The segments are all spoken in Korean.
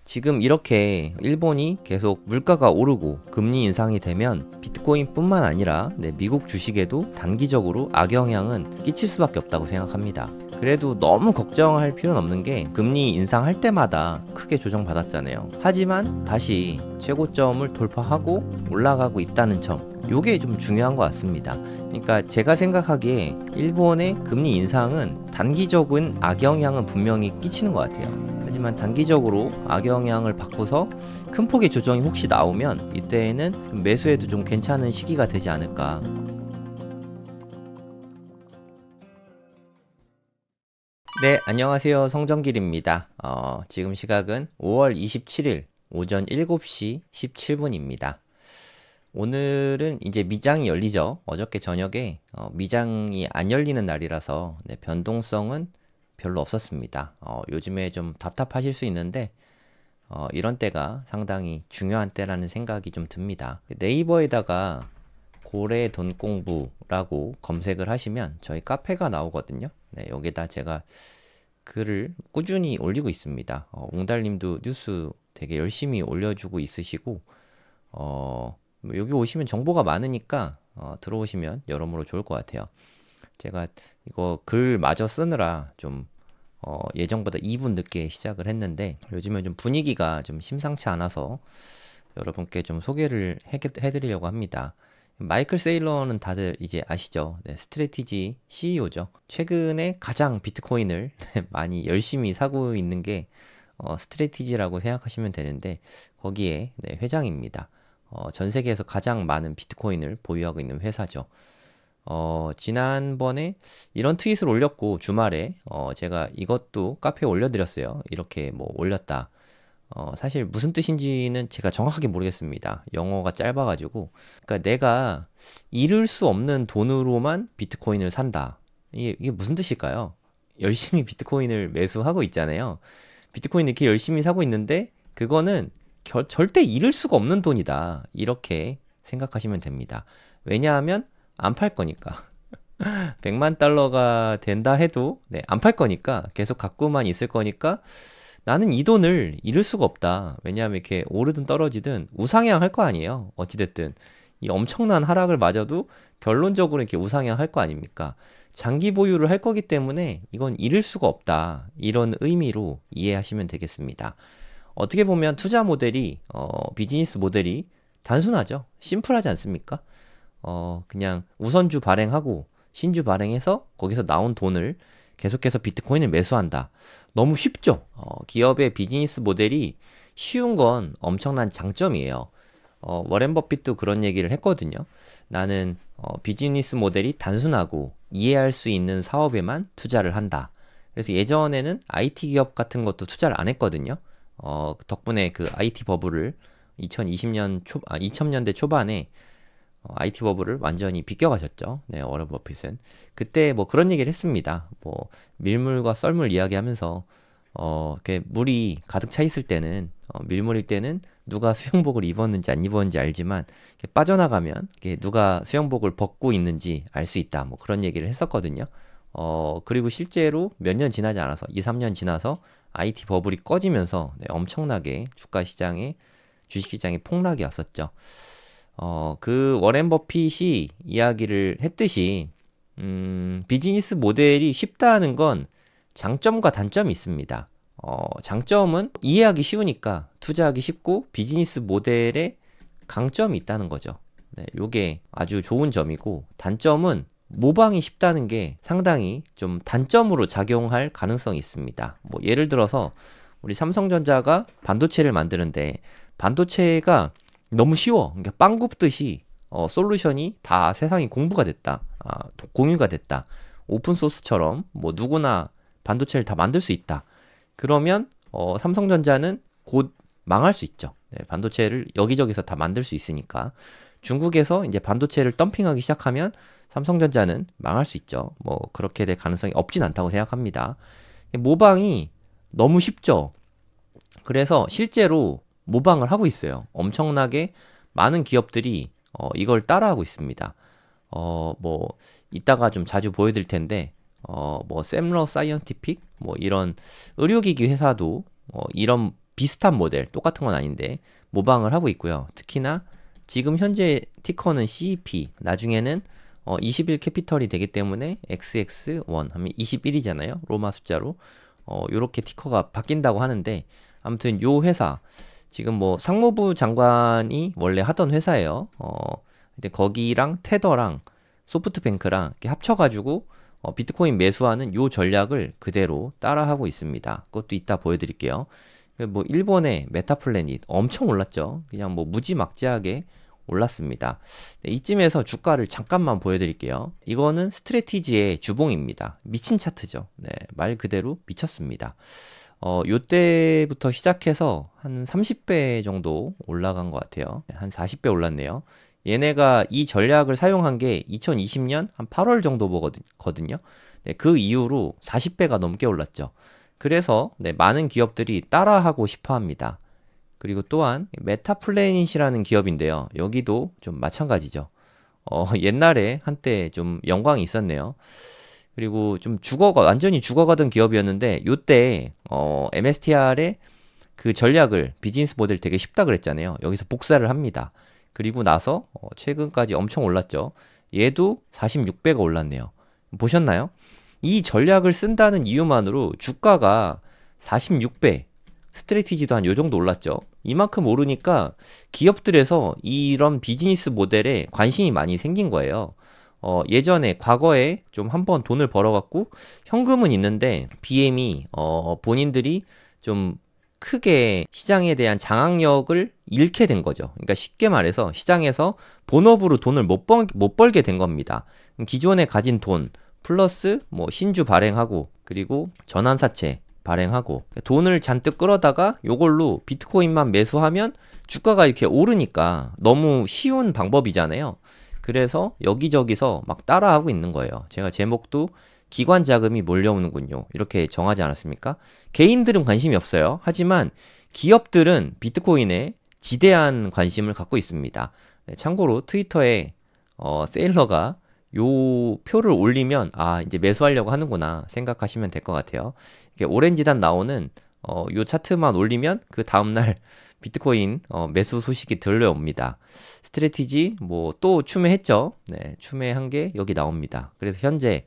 지금 이렇게 일본이 계속 물가가 오르고 금리 인상이 되면 비트코인뿐만 아니라 미국 주식에도 단기적으로 악영향은 끼칠 수밖에 없다고 생각합니다. 그래도 너무 걱정할 필요는 없는 게 금리 인상할 때마다 크게 조정받았잖아요. 하지만 다시 최고점을 돌파하고 올라가고 있다는 점, 요게 좀 중요한 것 같습니다. 그러니까 제가 생각하기에 일본의 금리 인상은 단기적인 악영향은 분명히 끼치는 것 같아요. 하지만 단기적으로 악영향을 받고서 큰 폭의 조정이 혹시 나오면 이때에는 좀 매수해도 좀 괜찮은 시기가 되지 않을까. 네, 안녕하세요. 성정길입니다. 지금 시각은 5월 27일 오전 7시 17분입니다. 오늘은 이제 미장이 열리죠. 어저께 저녁에 미장이 안 열리는 날이라서 변동성은 별로 없었습니다. 요즘에 좀 답답하실 수 있는데 이런 때가 상당히 중요한 때라는 생각이 좀 듭니다. 네이버에다가 고래 돈 공부라고 검색을 하시면 저희 카페가 나오거든요. 네, 여기다 제가 글을 꾸준히 올리고 있습니다. 옹달님도 뉴스 되게 열심히 올려주고 있으시고 여기 오시면 정보가 많으니까 들어오시면 여러모로 좋을 것 같아요. 제가 이거 글 마저 쓰느라 좀 예정보다 2분 늦게 시작을 했는데 요즘에 좀 분위기가 좀 심상치 않아서 여러분께 좀 소개를 해드리려고 합니다. 마이클 세일러는 다들 이제 아시죠? 네, 스트래티지 CEO죠. 최근에 가장 비트코인을 많이 열심히 사고 있는 게 스트래티지라고 생각하시면 되는데 거기에 회장입니다. 전 세계에서 가장 많은 비트코인을 보유하고 있는 회사죠. 지난번에 이런 트윗을 올렸고 주말에 제가 이것도 카페에 올려드렸어요. 이렇게 뭐 올렸다. 사실 무슨 뜻인지는 제가 정확하게 모르겠습니다. 영어가 짧아가지고. 그러니까 내가 잃을 수 없는 돈으로만 비트코인을 산다. 이게 무슨 뜻일까요? 열심히 비트코인을 매수하고 있잖아요. 비트코인 이렇게 열심히 사고 있는데 그거는 절대 잃을 수가 없는 돈이다. 이렇게 생각하시면 됩니다. 왜냐하면 안 팔 거니까. 100만 달러가 된다 해도 안 팔 거니까 계속 갖고만 있을 거니까 나는 이 돈을 잃을 수가 없다. 왜냐하면 이렇게 오르든 떨어지든 우상향 할 거 아니에요. 어찌됐든 이 엄청난 하락을 맞아도 결론적으로 이렇게 우상향 할 거 아닙니까? 장기 보유를 할 거기 때문에 이건 잃을 수가 없다. 이런 의미로 이해하시면 되겠습니다. 어떻게 보면 투자 모델이 비즈니스 모델이 단순하죠. 심플하지 않습니까? 그냥 우선주 발행하고 신주 발행해서 거기서 나온 돈을 계속해서 비트코인을 매수한다. 너무 쉽죠? 기업의 비즈니스 모델이 쉬운 건 엄청난 장점이에요. 워렌 버핏도 그런 얘기를 했거든요. 나는 비즈니스 모델이 단순하고 이해할 수 있는 사업에만 투자를 한다. 그래서 예전에는 IT 기업 같은 것도 투자를 안 했거든요. 덕분에 그 IT 버블을 2000년대 초반에 IT 버블을 완전히 비껴가셨죠. 네, 워런 버핏은. 그때 뭐 그런 얘기를 했습니다. 뭐 밀물과 썰물 이야기하면서 이렇게 물이 가득 차 있을 때는 밀물일 때는 누가 수영복을 입었는지 안 입었는지 알지만 빠져나가면 누가 수영복을 벗고 있는지 알 수 있다. 뭐 그런 얘기를 했었거든요. 그리고 실제로 몇 년 지나지 않아서 2, 3년 지나서 IT 버블이 꺼지면서 엄청나게 주식시장에 폭락이 왔었죠. 그 워렌 버핏이 이야기를 했듯이 비즈니스 모델이 쉽다는 건 장점과 단점이 있습니다. 장점은 이해하기 쉬우니까 투자하기 쉽고 비즈니스 모델에 강점이 있다는 거죠. 네, 요게 아주 좋은 점이고 단점은 모방이 쉽다는 게 상당히 좀 단점으로 작용할 가능성이 있습니다. 뭐 예를 들어서 우리 삼성전자가 반도체를 만드는데 반도체가 너무 쉬워. 그러니까 빵 굽듯이 솔루션이 다 세상이 공유가 됐다. 오픈소스처럼 뭐 누구나 반도체를 다 만들 수 있다. 그러면 삼성전자는 곧 망할 수 있죠. 네, 반도체를 여기저기서 다 만들 수 있으니까. 중국에서 이제 반도체를 덤핑하기 시작하면 삼성전자는 망할 수 있죠. 뭐 그렇게 될 가능성이 없진 않다고 생각합니다. 모방이 너무 쉽죠. 그래서 실제로 모방을 하고 있어요. 엄청나게 많은 기업들이 이걸 따라하고 있습니다. 뭐 이따가 좀 자주 보여드릴 텐데 뭐 샘러 사이언티픽 뭐 이런 의료기기 회사도 이런 비슷한 모델, 똑같은 건 아닌데 모방을 하고 있고요. 특히나 지금 현재 티커는 CEP, 나중에는 21 캐피털이 되기 때문에 XX1 하면 21이잖아요. 로마 숫자로. 요렇게 티커가 바뀐다고 하는데, 아무튼 요 회사 지금 뭐 상무부 장관이 원래 하던 회사예요. 근데 거기랑 테더랑 소프트뱅크랑 이렇게 합쳐가지고 비트코인 매수하는 요 전략을 그대로 따라하고 있습니다. 그것도 이따 보여드릴게요. 뭐 일본의 메타플래닛 엄청 올랐죠. 그냥 뭐 무지막지하게 올랐습니다. 네, 이쯤에서 주가를 잠깐만 보여드릴게요. 이거는 스트래티지의 주봉입니다. 미친 차트죠. 네, 말 그대로 미쳤습니다. 요때부터 시작해서 한 30배 정도 올라간 것 같아요. 한 40배 올랐네요. 얘네가 이 전략을 사용한 게 2020년 한 8월 정도 보거든요. 네, 그 이후로 40배가 넘게 올랐죠. 그래서 네, 많은 기업들이 따라하고 싶어 합니다. 그리고 또한 메타플래닛이라는 기업인데요. 여기도 좀 마찬가지죠. 옛날에 한때 좀 영광이 있었네요. 그리고 좀 완전히 죽어가던 기업이었는데, 요때, MSTR의 그 전략을, 비즈니스 모델 되게 쉽다 그랬잖아요. 여기서 복사를 합니다. 그리고 나서, 최근까지 엄청 올랐죠. 얘도 46배가 올랐네요. 보셨나요? 이 전략을 쓴다는 이유만으로 주가가 46배, 스트래티지도 한 요 정도 올랐죠. 이만큼 오르니까 기업들에서 이런 비즈니스 모델에 관심이 많이 생긴 거예요. 예전에 과거에 좀 한번 돈을 벌어갖고 현금은 있는데 BM이 본인들이 좀 크게 시장에 대한 장악력을 잃게 된 거죠. 그러니까 쉽게 말해서 시장에서 본업으로 돈을 못 벌게 된 겁니다. 기존에 가진 돈 플러스 뭐 신주 발행하고 그리고 전환사채 발행하고 돈을 잔뜩 끌어다가 요걸로 비트코인만 매수하면 주가가 이렇게 오르니까 너무 쉬운 방법이잖아요. 그래서 여기저기서 막 따라하고 있는 거예요. 제가 제목도 기관 자금이 몰려오는군요. 이렇게 정하지 않았습니까? 개인들은 관심이 없어요. 하지만 기업들은 비트코인에 지대한 관심을 갖고 있습니다. 네, 참고로 트위터에 세일러가 요 표를 올리면 이제 매수하려고 하는구나 생각하시면 될 것 같아요. 이렇게 오렌지단 나오는 요 차트만 올리면 그 다음날 비트코인 매수 소식이 들려옵니다. 스트래티지 뭐 또 추매했죠. 네, 추매한 게 여기 나옵니다. 그래서 현재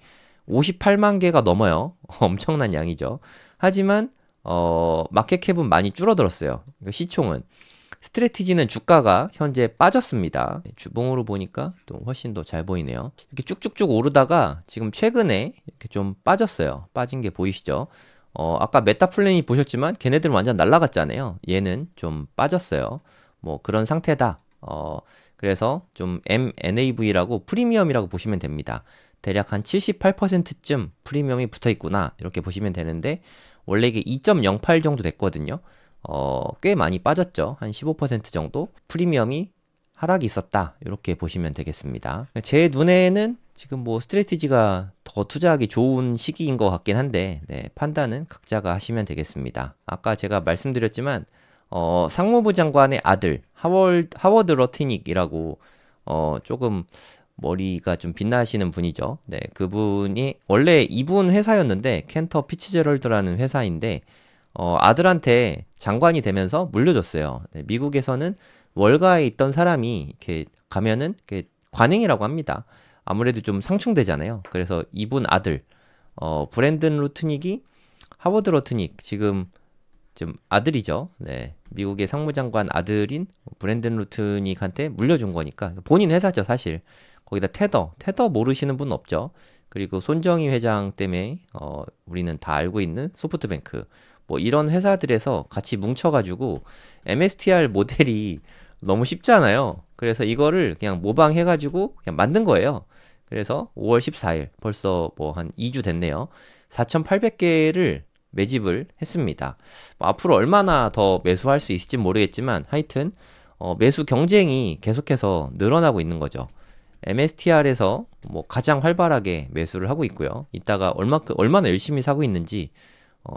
58만 개가 넘어요. 엄청난 양이죠. 하지만 마켓캡은 많이 줄어들었어요. 시총은. 스트래티지는 주가가 현재 빠졌습니다. 주봉으로 보니까 또 훨씬 더 잘 보이네요. 이렇게 쭉쭉쭉 오르다가 지금 최근에 이렇게 좀 빠졌어요. 빠진 게 보이시죠? 아까 메타플래닛 보셨지만 걔네들은 완전 날아갔잖아요. 얘는 좀 빠졌어요. 뭐 그런 상태다. 그래서 좀 MNAV라고 프리미엄이라고 보시면 됩니다. 대략 한 78%쯤 프리미엄이 붙어 있구나. 이렇게 보시면 되는데 원래 이게 2.08 정도 됐거든요. 꽤 많이 빠졌죠. 한 15% 정도 프리미엄이 하락이 있었다. 이렇게 보시면 되겠습니다. 제 눈에는 지금 뭐 스트래티지가 더 투자하기 좋은 시기인 것 같긴 한데 네, 판단은 각자가 하시면 되겠습니다. 아까 제가 말씀드렸지만 상무부 장관의 아들 하워드 러트닉이라고 조금 머리가 좀 빛나시는 분이죠. 네, 그분이 원래 이분 회사였는데 켄터 피츠제럴드라는 회사인데 아들한테 장관이 되면서 물려줬어요. 네, 미국에서는 월가에 있던 사람이 이렇게 가면은 이렇게 관행이라고 합니다. 아무래도 좀 상충되잖아요. 그래서 이분 아들, 브랜든 루트닉이 하워드 러트닉 지금 좀 아들이죠. 네, 미국의 상무장관 아들인 브랜든 루트닉한테 물려준 거니까 본인 회사죠, 사실. 거기다 테더 모르시는 분 없죠. 그리고 손정희 회장 때문에 우리는 다 알고 있는 소프트뱅크. 뭐 이런 회사들에서 같이 뭉쳐가지고 MSTR 모델이 너무 쉽잖아요. 그래서 이거를 그냥 모방해가지고 그냥 만든 거예요. 그래서 5월 14일 벌써 뭐 한 2주 됐네요. 4,800개를 매집을 했습니다. 뭐 앞으로 얼마나 더 매수할 수 있을지 모르겠지만 하여튼 매수 경쟁이 계속해서 늘어나고 있는 거죠. MSTR에서 뭐 가장 활발하게 매수를 하고 있고요. 이따가 얼마나 열심히 사고 있는지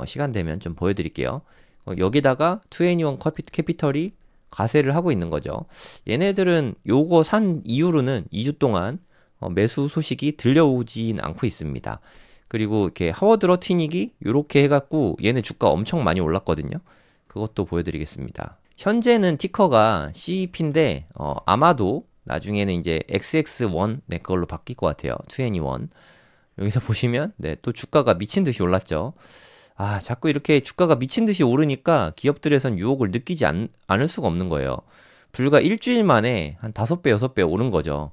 시간 되면 좀 보여드릴게요. 여기다가 2NE1 캐피털이 가세를 하고 있는 거죠. 얘네들은 요거 산 이후로는 2주 동안 매수 소식이 들려오진 않고 있습니다. 그리고 이렇게 하워드 러트닉이 요렇게 해갖고 얘네 주가 엄청 많이 올랐거든요. 그것도 보여드리겠습니다. 현재는 티커가 CEP인데 아마도 나중에는 이제 XX1 네, 그걸로 바뀔 것 같아요. 2NE1. 여기서 보시면 네, 또 주가가 미친 듯이 올랐죠. 자꾸 이렇게 주가가 미친 듯이 오르니까 기업들에선 유혹을 느끼지 않을 수가 없는 거예요. 불과 일주일 만에 한 5배, 6배 오른 거죠.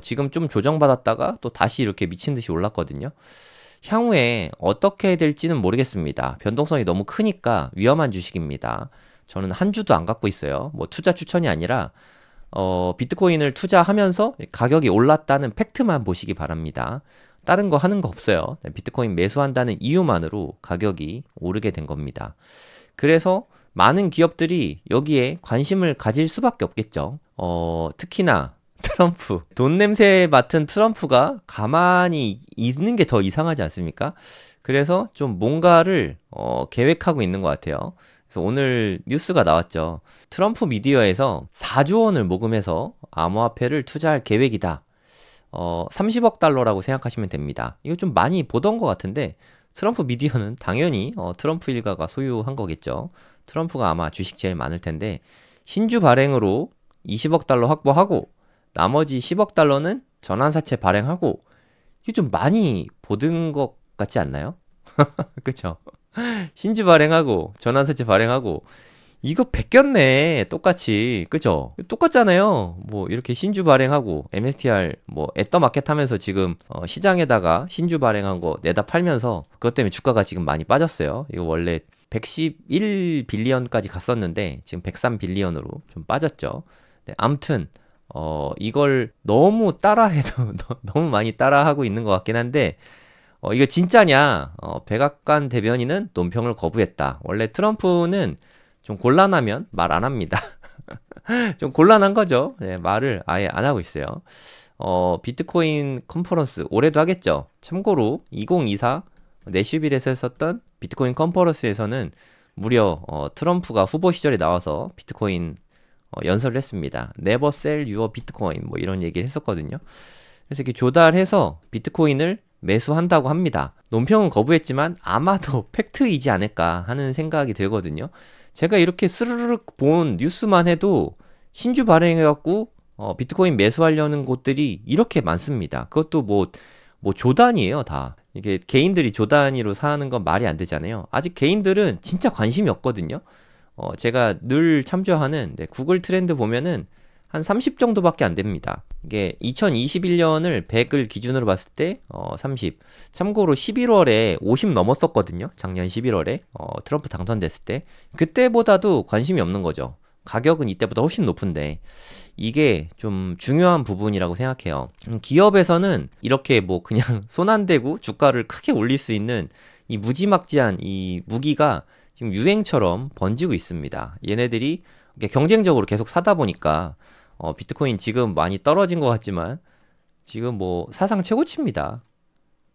지금 좀 조정받았다가 또 다시 이렇게 미친 듯이 올랐거든요. 향후에 어떻게 될지는 모르겠습니다. 변동성이 너무 크니까 위험한 주식입니다. 저는 한 주도 안 갖고 있어요. 뭐 투자 추천이 아니라 비트코인을 투자하면서 가격이 올랐다는 팩트만 보시기 바랍니다. 다른 거 하는 거 없어요. 비트코인 매수한다는 이유만으로 가격이 오르게 된 겁니다. 그래서 많은 기업들이 여기에 관심을 가질 수밖에 없겠죠. 특히나 트럼프, 돈 냄새 맡은 트럼프가 가만히 있는 게 더 이상하지 않습니까? 그래서 좀 뭔가를 계획하고 있는 것 같아요. 그래서 오늘 뉴스가 나왔죠. 트럼프 미디어에서 4조 원을 모금해서 암호화폐를 투자할 계획이다. 30억 달러라고 생각하시면 됩니다. 이거 좀 많이 보던 것 같은데 트럼프 미디어는 당연히 트럼프 일가가 소유한 거겠죠. 트럼프가 아마 주식 제일 많을 텐데 신주 발행으로 20억 달러 확보하고 나머지 10억 달러는 전환사채 발행하고 이게 좀 많이 보던 것 같지 않나요? 그쵸? 신주 발행하고 전환사채 발행하고 이거 베꼈네 똑같이 그죠? 똑같잖아요. 뭐 이렇게 신주 발행하고 MSTR 뭐 애떠마켓 하면서 지금 시장에다가 신주 발행한 거 내다 팔면서 그것 때문에 주가가 지금 많이 빠졌어요. 이거 원래 111빌리언까지 갔었는데 지금 103빌리언으로 좀 빠졌죠. 네, 암튼 이걸 너무 따라해도 너무 많이 따라하고 있는 것 같긴 한데 이거 진짜냐? 백악관 대변인은 논평을 거부했다. 원래 트럼프는 좀 곤란하면 말 안 합니다. 좀 곤란한 거죠. 네, 말을 아예 안 하고 있어요. 비트코인 컨퍼런스 올해도 하겠죠. 참고로 2024 내슈빌에서 했었던 비트코인 컨퍼런스에서는 무려 트럼프가 후보 시절에 나와서 비트코인 연설을 했습니다. Never sell your Bitcoin 뭐 이런 얘기를 했었거든요. 그래서 이렇게 조달해서 비트코인을 매수한다고 합니다. 논평은 거부했지만 아마도 팩트이지 않을까 하는 생각이 들거든요. 제가 이렇게 스르륵 본 뉴스만 해도 신주 발행해갖고 비트코인 매수하려는 곳들이 이렇게 많습니다. 그것도 뭐 조단이에요, 다. 이게 개인들이 조단위로 사는 건 말이 안 되잖아요. 아직 개인들은 진짜 관심이 없거든요. 제가 늘 참조하는 구글 트렌드 보면은 한 30 정도밖에 안 됩니다. 이게 2021년을 100을 기준으로 봤을 때 30. 참고로 11월에 50 넘었었거든요. 작년 11월에 트럼프 당선됐을 때. 그때보다도 관심이 없는 거죠. 가격은 이때보다 훨씬 높은데 이게 좀 중요한 부분이라고 생각해요. 기업에서는 이렇게 뭐 그냥 손 안 대고 주가를 크게 올릴 수 있는 이 무지막지한 이 무기가 지금 유행처럼 번지고 있습니다. 얘네들이 경쟁적으로 계속 사다 보니까 비트코인 지금 많이 떨어진 것 같지만 지금 뭐 사상 최고치입니다.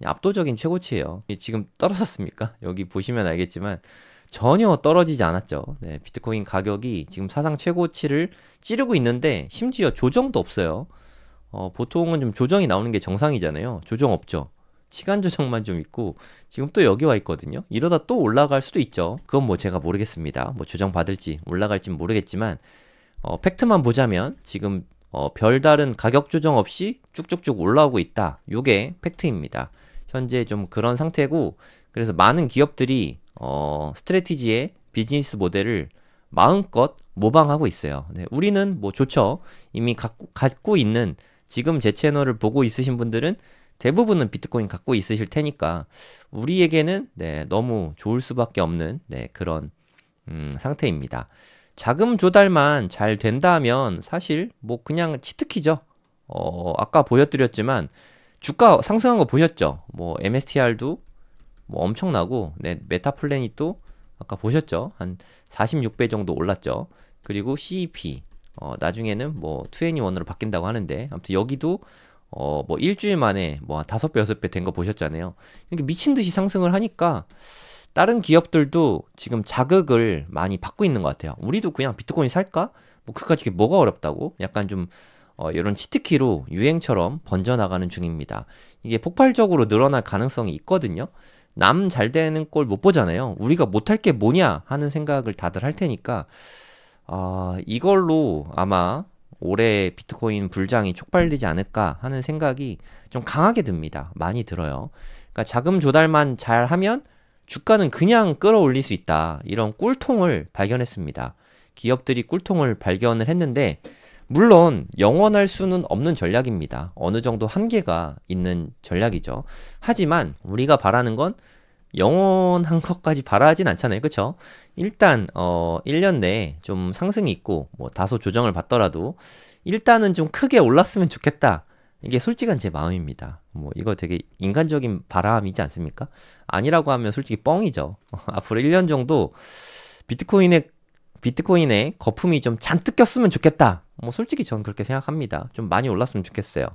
압도적인 최고치예요. 지금 떨어졌습니까? 여기 보시면 알겠지만 전혀 떨어지지 않았죠. 네, 비트코인 가격이 지금 사상 최고치를 찌르고 있는데 심지어 조정도 없어요. 보통은 좀 조정이 나오는 게 정상이잖아요. 조정 없죠. 시간 조정만 좀 있고 지금 또 여기 와 있거든요. 이러다 또 올라갈 수도 있죠. 그건 뭐 제가 모르겠습니다. 뭐 조정 받을지 올라갈지 모르겠지만 팩트만 보자면 지금 별다른 가격 조정 없이 쭉쭉쭉 올라오고 있다. 요게 팩트입니다. 현재 좀 그런 상태고 그래서 많은 기업들이 스트래티지의 비즈니스 모델을 마음껏 모방하고 있어요. 네, 우리는 뭐 좋죠. 이미 갖고 있는 지금 제 채널을 보고 있으신 분들은 대부분은 비트코인 갖고 있으실 테니까 우리에게는 네, 너무 좋을 수밖에 없는 네, 그런 상태입니다. 자금 조달만 잘 된다면 사실 뭐 그냥 치트키죠. 아까 보여드렸지만 주가 상승한 거 보셨죠? 뭐 MSTR도 뭐 엄청나고 네, 메타플래닛 또 아까 보셨죠? 한 46배 정도 올랐죠. 그리고 CEP 나중에는 뭐 2NE1으로 바뀐다고 하는데 아무튼 여기도 뭐 일주일 만에 뭐 5배, 6배 된 거 보셨잖아요. 이렇게 미친 듯이 상승을 하니까 다른 기업들도 지금 자극을 많이 받고 있는 것 같아요. 우리도 그냥 비트코인 살까? 뭐 그까짓 게 뭐가 어렵다고? 약간 좀 이런 치트키로 유행처럼 번져나가는 중입니다. 이게 폭발적으로 늘어날 가능성이 있거든요. 남 잘 되는 꼴 못 보잖아요. 우리가 못할 게 뭐냐 하는 생각을 다들 할 테니까 이걸로 아마 올해 비트코인 불장이 촉발되지 않을까 하는 생각이 좀 강하게 듭니다. 많이 들어요. 그러니까 자금 조달만 잘 하면 주가는 그냥 끌어올릴 수 있다. 이런 꿀통을 발견했습니다. 기업들이 꿀통을 발견을 했는데 물론 영원할 수는 없는 전략입니다. 어느 정도 한계가 있는 전략이죠. 하지만 우리가 바라는 건 영원한 것까지 바라진 않잖아요. 그쵸? 일단 1년 내에 좀 상승이 있고 뭐 다소 조정을 받더라도 일단은 좀 크게 올랐으면 좋겠다. 이게 솔직한 제 마음입니다. 뭐 이거 되게 인간적인 바람이지 않습니까? 아니라고 하면 솔직히 뻥이죠. 앞으로 1년 정도 비트코인에 거품이 좀 잔뜩 꼈으면 좋겠다. 뭐 솔직히 전 그렇게 생각합니다. 좀 많이 올랐으면 좋겠어요.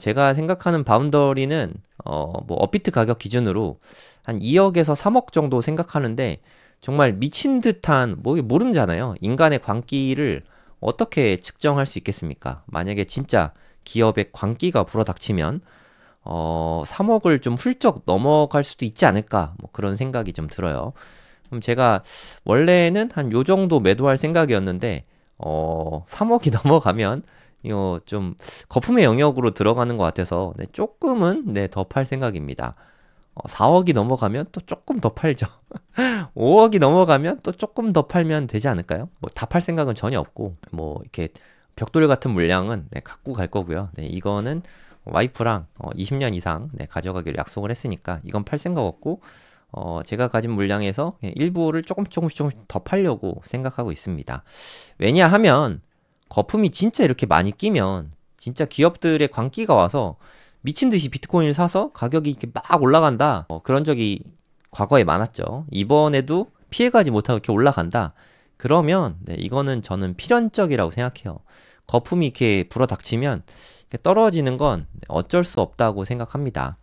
제가 생각하는 바운더리는 뭐 업비트 가격 기준으로 한 2억에서 3억 정도 생각하는데 정말 미친 듯한 뭐 모르잖아요. 인간의 광기를 어떻게 측정할 수 있겠습니까? 만약에 진짜 기업의 광기가 불어닥치면 3억을 좀 훌쩍 넘어갈 수도 있지 않을까? 뭐 그런 생각이 좀 들어요. 그럼 제가 원래는 한 요 정도 매도할 생각이었는데 3억이 넘어가면 이거 좀 거품의 영역으로 들어가는 것 같아서 조금은 더 팔 생각입니다. 4억이 넘어가면 또 조금 더 팔죠. 5억이 넘어가면 또 조금 더 팔면 되지 않을까요? 뭐 다 팔 생각은 전혀 없고 뭐 이렇게 벽돌 같은 물량은 갖고 갈 거고요. 이거는 와이프랑 20년 이상 가져가기로 약속을 했으니까 이건 팔 생각 없고 제가 가진 물량에서 일부를 조금씩 더 팔려고 생각하고 있습니다. 왜냐하면 거품이 진짜 이렇게 많이 끼면 진짜 기업들의 광기가 와서 미친 듯이 비트코인을 사서 가격이 이렇게 막 올라간다. 그런 적이 과거에 많았죠. 이번에도 피해가지 못하고 이렇게 올라간다. 그러면 이거는 저는 필연적이라고 생각해요. 거품이 이렇게 불어닥치면 이렇게 떨어지는 건 어쩔 수 없다고 생각합니다.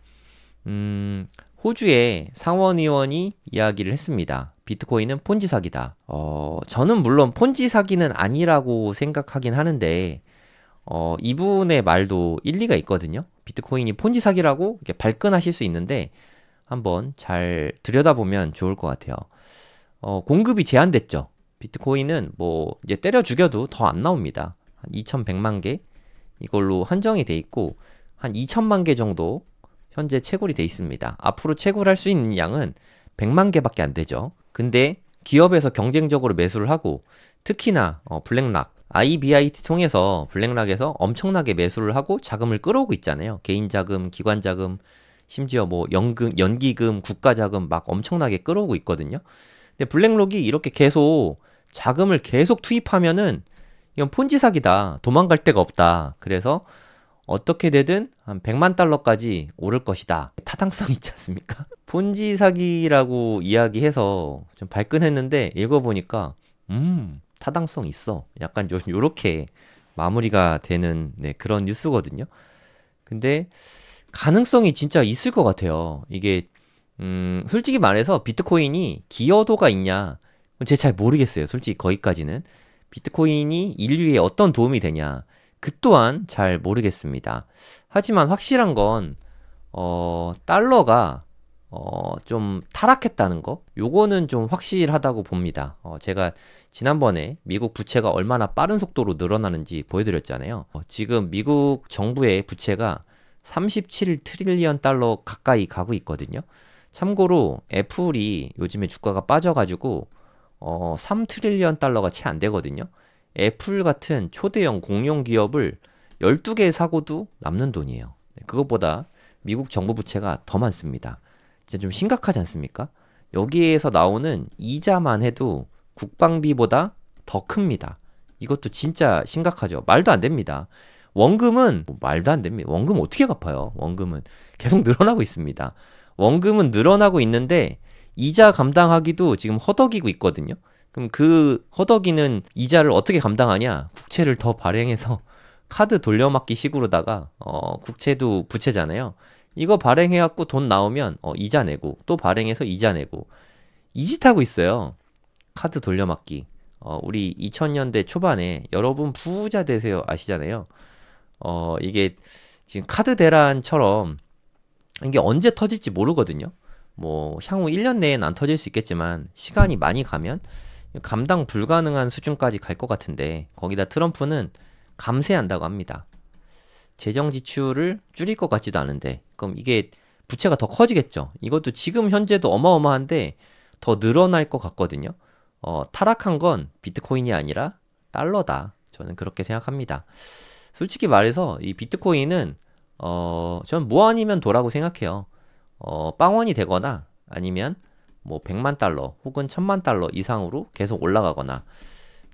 호주의 상원의원이 이야기를 했습니다. 비트코인은 폰지 사기다. 저는 물론 폰지 사기는 아니라고 생각하긴 하는데 이분의 말도 일리가 있거든요. 비트코인이 폰지 사기라고 이렇게 발끈하실 수 있는데 한번 잘 들여다보면 좋을 것 같아요. 공급이 제한됐죠. 비트코인은 뭐 이제 때려 죽여도 더 안 나옵니다. 한 2100만 개 이걸로 한정이 돼 있고 한 2000만 개 정도 현재 채굴이 돼 있습니다. 앞으로 채굴할 수 있는 양은 100만 개밖에 안 되죠. 근데 기업에서 경쟁적으로 매수를 하고 특히나 블랙락 IBIT 통해서 블랙락에서 엄청나게 매수를 하고 자금을 끌어오고 있잖아요. 개인 자금, 기관 자금, 심지어 뭐 연기금, 국가 자금 막 엄청나게 끌어오고 있거든요. 근데 블랙록이 이렇게 계속 자금을 계속 투입하면은 이건 폰지 사기다. 도망갈 데가 없다. 그래서 어떻게 되든 한 100만 달러까지 오를 것이다. 타당성 있지 않습니까? 폰지 사기라고 이야기해서 좀 발끈했는데 읽어보니까 타당성 있어. 약간 요렇게 마무리가 되는 그런 뉴스거든요. 근데 가능성이 진짜 있을 것 같아요. 이게 솔직히 말해서 비트코인이 기여도가 있냐 제가 잘 모르겠어요. 솔직히 거기까지는. 비트코인이 인류에 어떤 도움이 되냐 그 또한 잘 모르겠습니다. 하지만 확실한 건 달러가 좀 타락했다는 거 요거는 좀 확실하다고 봅니다. 제가 지난번에 미국 부채가 얼마나 빠른 속도로 늘어나는지 보여드렸잖아요. 지금 미국 정부의 부채가 37트릴리언 달러 가까이 가고 있거든요. 참고로 애플이 요즘에 주가가 빠져가지고 3트릴리언 달러가 채 안 되거든요. 애플 같은 초대형 공룡 기업을 12개 사고도 남는 돈이에요. 그것보다 미국 정부 부채가 더 많습니다. 진짜 좀 심각하지 않습니까? 여기에서 나오는 이자만 해도 국방비보다 더 큽니다. 이것도 진짜 심각하죠. 말도 안 됩니다. 원금은 말도 안 됩니다. 원금 어떻게 갚아요? 원금은 계속 늘어나고 있습니다. 원금은 늘어나고 있는데 이자 감당하기도 지금 허덕이고 있거든요. 그럼 그 허덕이는 이자를 어떻게 감당하냐? 국채를 더 발행해서 카드 돌려막기 식으로다가 국채도 부채잖아요. 이거 발행해갖고 돈 나오면 이자 내고 또 발행해서 이자 내고 이 짓 하고 있어요. 카드 돌려막기. 우리 2000년대 초반에 여러분 부자 되세요 아시잖아요. 이게 지금 카드 대란처럼 이게 언제 터질지 모르거든요. 뭐 향후 1년 내엔 안 터질 수 있겠지만 시간이 많이 가면 감당 불가능한 수준까지 갈 것 같은데, 거기다 트럼프는 감세한다고 합니다. 재정 지출을 줄일 것 같지도 않은데, 그럼 이게 부채가 더 커지겠죠. 이것도 지금 현재도 어마어마한데 더 늘어날 것 같거든요. 타락한 건 비트코인이 아니라 달러다. 저는 그렇게 생각합니다. 솔직히 말해서 이 비트코인은 저는 뭐 아니면 도라고 생각해요. 빵원이 되거나 아니면 뭐 100만 달러 혹은 1000만 달러 이상으로 계속 올라가거나,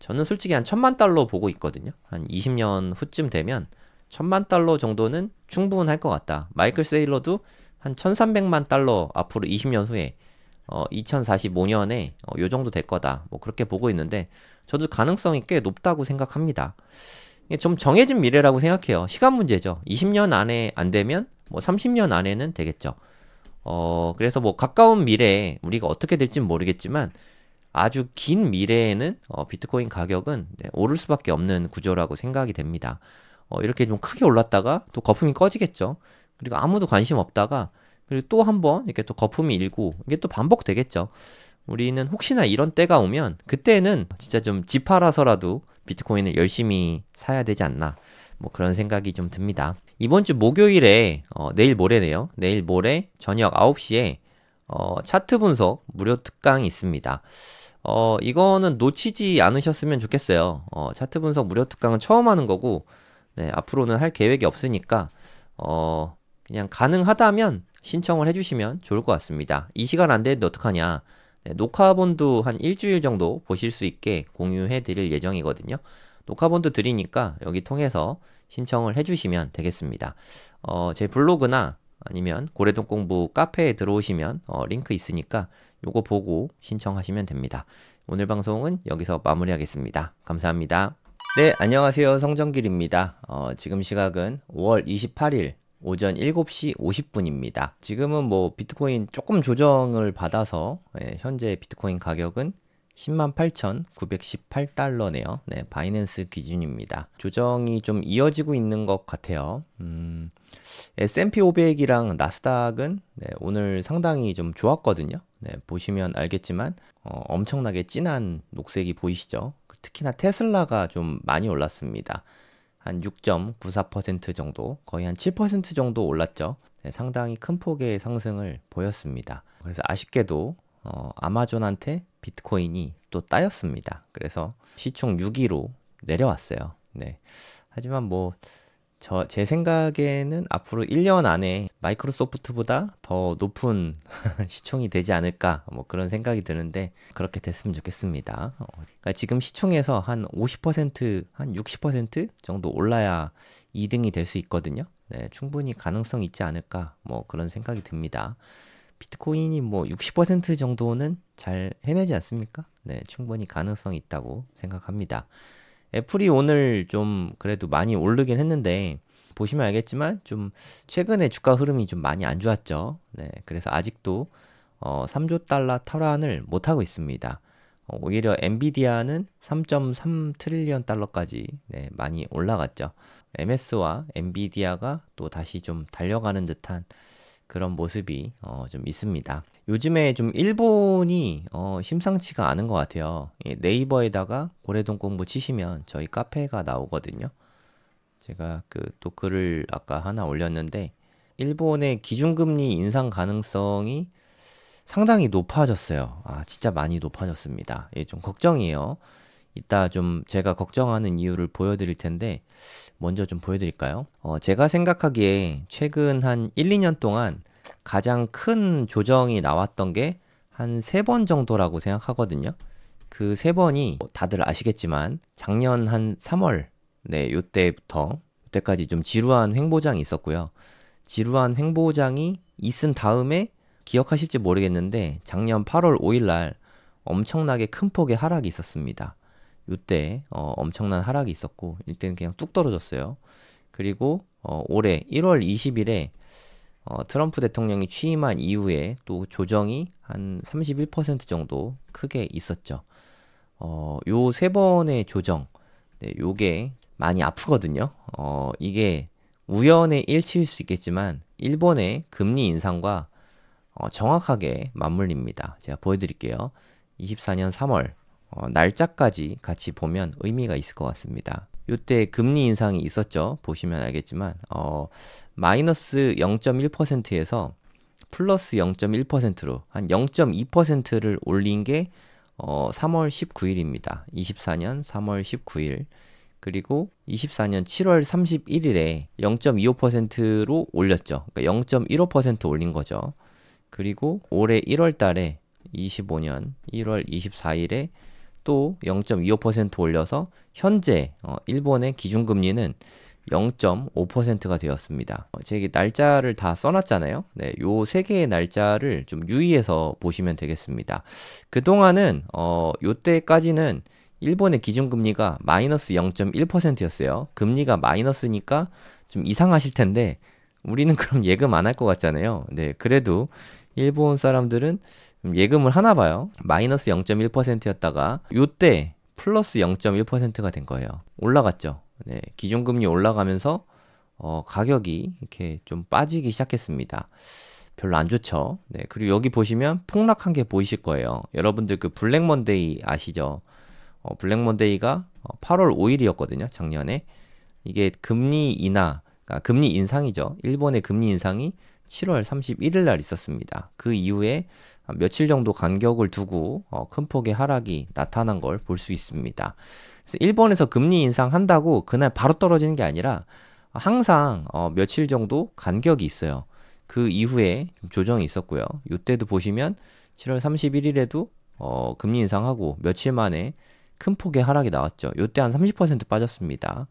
저는 솔직히 한 1000만 달러 보고 있거든요. 한 20년 후쯤 되면 1000만 달러 정도는 충분할 것 같다. 마이클 세일러도 한 1300만 달러 앞으로 20년 후에 2045년에 요 정도 될 거다. 뭐 그렇게 보고 있는데, 저도 가능성이 꽤 높다고 생각합니다. 이게 좀 정해진 미래라고 생각해요. 시간 문제죠. 20년 안에 안 되면 뭐 30년 안에는 되겠죠. 그래서 뭐 가까운 미래에 우리가 어떻게 될진 모르겠지만 아주 긴 미래에는 비트코인 가격은 오를 수밖에 없는 구조라고 생각이 됩니다. 이렇게 좀 크게 올랐다가 또 거품이 꺼지겠죠. 그리고 아무도 관심 없다가 그리고 또 한번 이렇게 또 거품이 일고, 이게 또 반복되겠죠. 우리는 혹시나 이런 때가 오면 그때는 진짜 좀 집 팔아서라도 비트코인을 열심히 사야 되지 않나, 뭐 그런 생각이 좀 듭니다. 이번 주 목요일에 내일 모레네요. 내일 모레 저녁 9시에 차트 분석 무료 특강이 있습니다. 이거는 놓치지 않으셨으면 좋겠어요. 차트 분석 무료 특강은 처음 하는 거고, 네, 앞으로는 할 계획이 없으니까 그냥 가능하다면 신청을 해주시면 좋을 것 같습니다. 이 시간 안 되는데 어떡하냐. 네, 녹화본도 한 일주일 정도 보실 수 있게 공유해 드릴 예정이거든요. 녹화본도 드리니까 여기 통해서 신청을 해주시면 되겠습니다. 제 블로그나 아니면 고래동 공부 카페에 들어오시면 링크 있으니까 요거 보고 신청하시면 됩니다. 오늘 방송은 여기서 마무리하겠습니다. 감사합니다. 네, 안녕하세요. 성정길입니다. 지금 시각은 5월 28일 오전 7시 50분입니다. 지금은 뭐 비트코인 조금 조정을 받아서 현재 비트코인 가격은 108,918달러네요. 네, 바이낸스 기준입니다. 조정이 좀 이어지고 있는 것 같아요. S&P 500이랑 나스닥은 오늘 상당히 좀 좋았거든요. 네, 보시면 알겠지만 엄청나게 진한 녹색이 보이시죠? 특히나 테슬라가 좀 많이 올랐습니다. 한 6.94% 정도, 거의 한 7% 정도 올랐죠. 네, 상당히 큰 폭의 상승을 보였습니다. 그래서 아쉽게도 아마존한테 비트코인이 또 따였습니다. 그래서 시총 6위로 내려왔어요. 네. 하지만 뭐 제 생각에는 앞으로 1년 안에 마이크로소프트보다 더 높은 시총이 되지 않을까, 뭐 그런 생각이 드는데 그렇게 됐으면 좋겠습니다. 그러니까 지금 시총에서 한 50%, 한 60% 정도 올라야 2등이 될 수 있거든요. 네, 충분히 가능성 있지 않을까, 뭐 그런 생각이 듭니다. 비트코인이 뭐 60% 정도는 잘 해내지 않습니까? 네, 충분히 가능성이 있다고 생각합니다. 애플이 오늘 좀 그래도 많이 오르긴 했는데, 보시면 알겠지만 좀 최근에 주가 흐름이 좀 많이 안 좋았죠. 네, 그래서 아직도 3조 달러 탈환을 못하고 있습니다. 오히려 엔비디아는 3.3 트릴리언 달러까지 많이 올라갔죠. MS와 엔비디아가 또 다시 좀 달려가는 듯한 그런 모습이 좀 있습니다. 요즘에 좀 일본이 심상치가 않은 것 같아요. 네이버에다가 고래동 공부 치시면 저희 카페가 나오거든요. 제가 또 글을 아까 하나 올렸는데, 일본의 기준금리 인상 가능성이 상당히 높아졌어요. 진짜 많이 높아졌습니다. 좀 걱정이에요. 이따 좀 제가 걱정하는 이유를 보여드릴 텐데, 먼저 좀 보여드릴까요? 제가 생각하기에 최근 한 1, 2년 동안 가장 큰 조정이 나왔던 게 한 3번 정도라고 생각하거든요. 그 3번이 다들 아시겠지만 작년 한 3월, 요때까지 좀 지루한 횡보장이 있었고요. 지루한 횡보장이 있은 다음에 기억하실지 모르겠는데 작년 8월 5일 날 엄청나게 큰 폭의 하락이 있었습니다. 요때 엄청난 하락이 있었고 이때는 그냥 뚝 떨어졌어요. 그리고 올해 1월 20일에 트럼프 대통령이 취임한 이후에 또 조정이 한 31% 정도 크게 있었죠. 요 3번의 조정, 요게 많이 아프거든요. 이게 우연의 일치일 수 있겠지만 일본의 금리 인상과 정확하게 맞물립니다. 제가 보여드릴게요. 24년 3월 날짜까지 같이 보면 의미가 있을 것 같습니다. 이때 금리 인상이 있었죠. 보시면 알겠지만 마이너스 0.1%에서 플러스 0.1%로 한 0.2%를 올린 게 3월 19일입니다. 24년 3월 19일. 그리고 24년 7월 31일에 0.25%로 올렸죠. 그러니까 0.15% 올린 거죠. 그리고 올해 1월 달에 25년 1월 24일에 또 0.25% 올려서 현재 일본의 기준금리는 0.5%가 되었습니다. 제가 날짜를 다 써놨잖아요. 네, 요 세 개의 날짜를 좀 유의해서 보시면 되겠습니다. 그동안은 요때까지는 일본의 기준금리가 마이너스 0.1%였어요. 금리가 마이너스니까 좀 이상하실 텐데 우리는 그럼 예금 안 할 것 같잖아요. 네, 그래도 일본 사람들은 예금을 하나 봐요. 마이너스 0.1%였다가 요때 플러스 0.1%가 된 거예요. 올라갔죠. 네, 기준금리 올라가면서 가격이 이렇게 좀 빠지기 시작했습니다. 별로 안 좋죠. 네, 그리고 여기 보시면 폭락한 게 보이실 거예요. 여러분들 그 블랙 먼데이 아시죠? 블랙 먼데이가 8월 5일이었거든요. 작년에. 이게 금리 인하, 그러니까 금리 인상이죠. 일본의 금리 인상이 7월 31일 날 있었습니다. 그 이후에 며칠 정도 간격을 두고 큰 폭의 하락이 나타난 걸 볼 수 있습니다. 그래서 일본에서 금리 인상한다고 그날 바로 떨어지는 게 아니라 항상 며칠 정도 간격이 있어요. 그 이후에 좀 조정이 있었고요. 이때도 보시면 7월 31일에도 금리 인상하고 며칠 만에 큰 폭의 하락이 나왔죠. 이때 한 30% 빠졌습니다.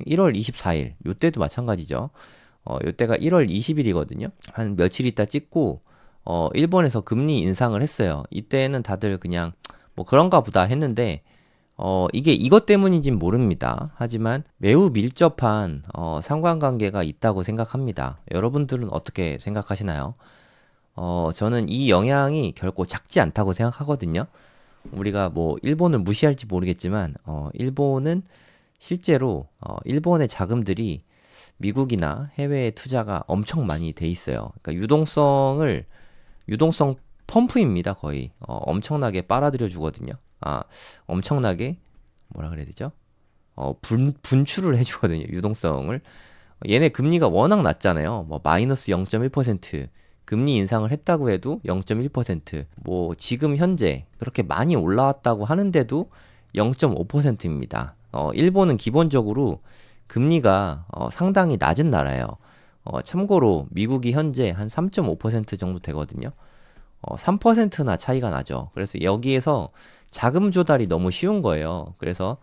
1월 24일 이때도 마찬가지죠. 이때가 1월 20일이거든요. 한 며칠 있다 찍고 일본에서 금리 인상을 했어요. 이때는 다들 그냥 뭐 그런가 보다 했는데 이게 이것 때문인지는 모릅니다. 하지만 매우 밀접한 상관관계가 있다고 생각합니다. 여러분들은 어떻게 생각하시나요? 저는 이 영향이 결코 작지 않다고 생각하거든요. 우리가 뭐 일본을 무시할지 모르겠지만 일본은 실제로 일본의 자금들이 미국이나 해외에 투자가 엄청 많이 돼 있어요. 그러니까 유동성 펌프입니다. 거의 엄청나게 빨아들여 주거든요. 엄청나게 뭐라 그래야 되죠? 분출을 해주거든요. 유동성을. 얘네 금리가 워낙 낮잖아요. 뭐 마이너스 0.1% 금리 인상을 했다고 해도 0.1%, 뭐 지금 현재 그렇게 많이 올라왔다고 하는데도 0.5%입니다. 일본은 기본적으로 금리가 상당히 낮은 나라예요. 참고로 미국이 현재 한 3.5% 정도 되거든요. 3%나 차이가 나죠. 그래서 여기에서 자금 조달이 너무 쉬운 거예요. 그래서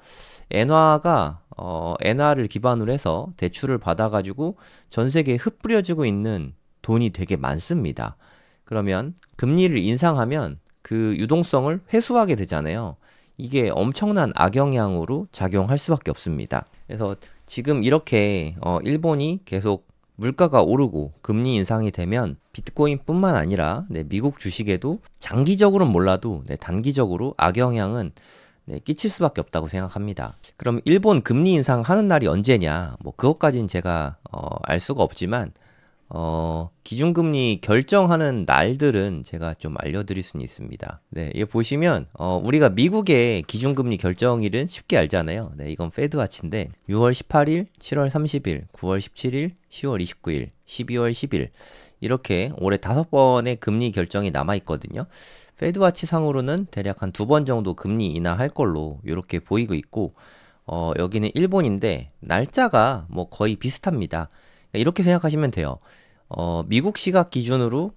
엔화를 기반으로 해서 대출을 받아가지고 전 세계에 흩뿌려지고 있는 돈이 되게 많습니다. 그러면 금리를 인상하면 그 유동성을 회수하게 되잖아요. 이게 엄청난 악영향으로 작용할 수밖에 없습니다. 그래서 지금 이렇게 일본이 계속 물가가 오르고 금리 인상이 되면 비트코인뿐만 아니라 미국 주식에도 장기적으로는 몰라도 단기적으로 악영향은 끼칠 수밖에 없다고 생각합니다. 그럼 일본 금리 인상하는 날이 언제냐? 뭐 그것까지는 제가 알 수가 없지만 기준금리 결정하는 날들은 제가 좀 알려드릴 수는 있습니다. 네, 이거 보시면 우리가 미국의 기준금리 결정일은 쉽게 알잖아요. 네, 이건 페드와치인데 6월 18일, 7월 30일, 9월 17일, 10월 29일, 12월 10일 이렇게 올해 5번의 금리 결정이 남아있거든요. 페드와치 상으로는 대략 한 2번 정도 금리 인하할 걸로 이렇게 보이고 있고 여기는 일본인데 날짜가 뭐 거의 비슷합니다. 이렇게 생각하시면 돼요. 미국 시각 기준으로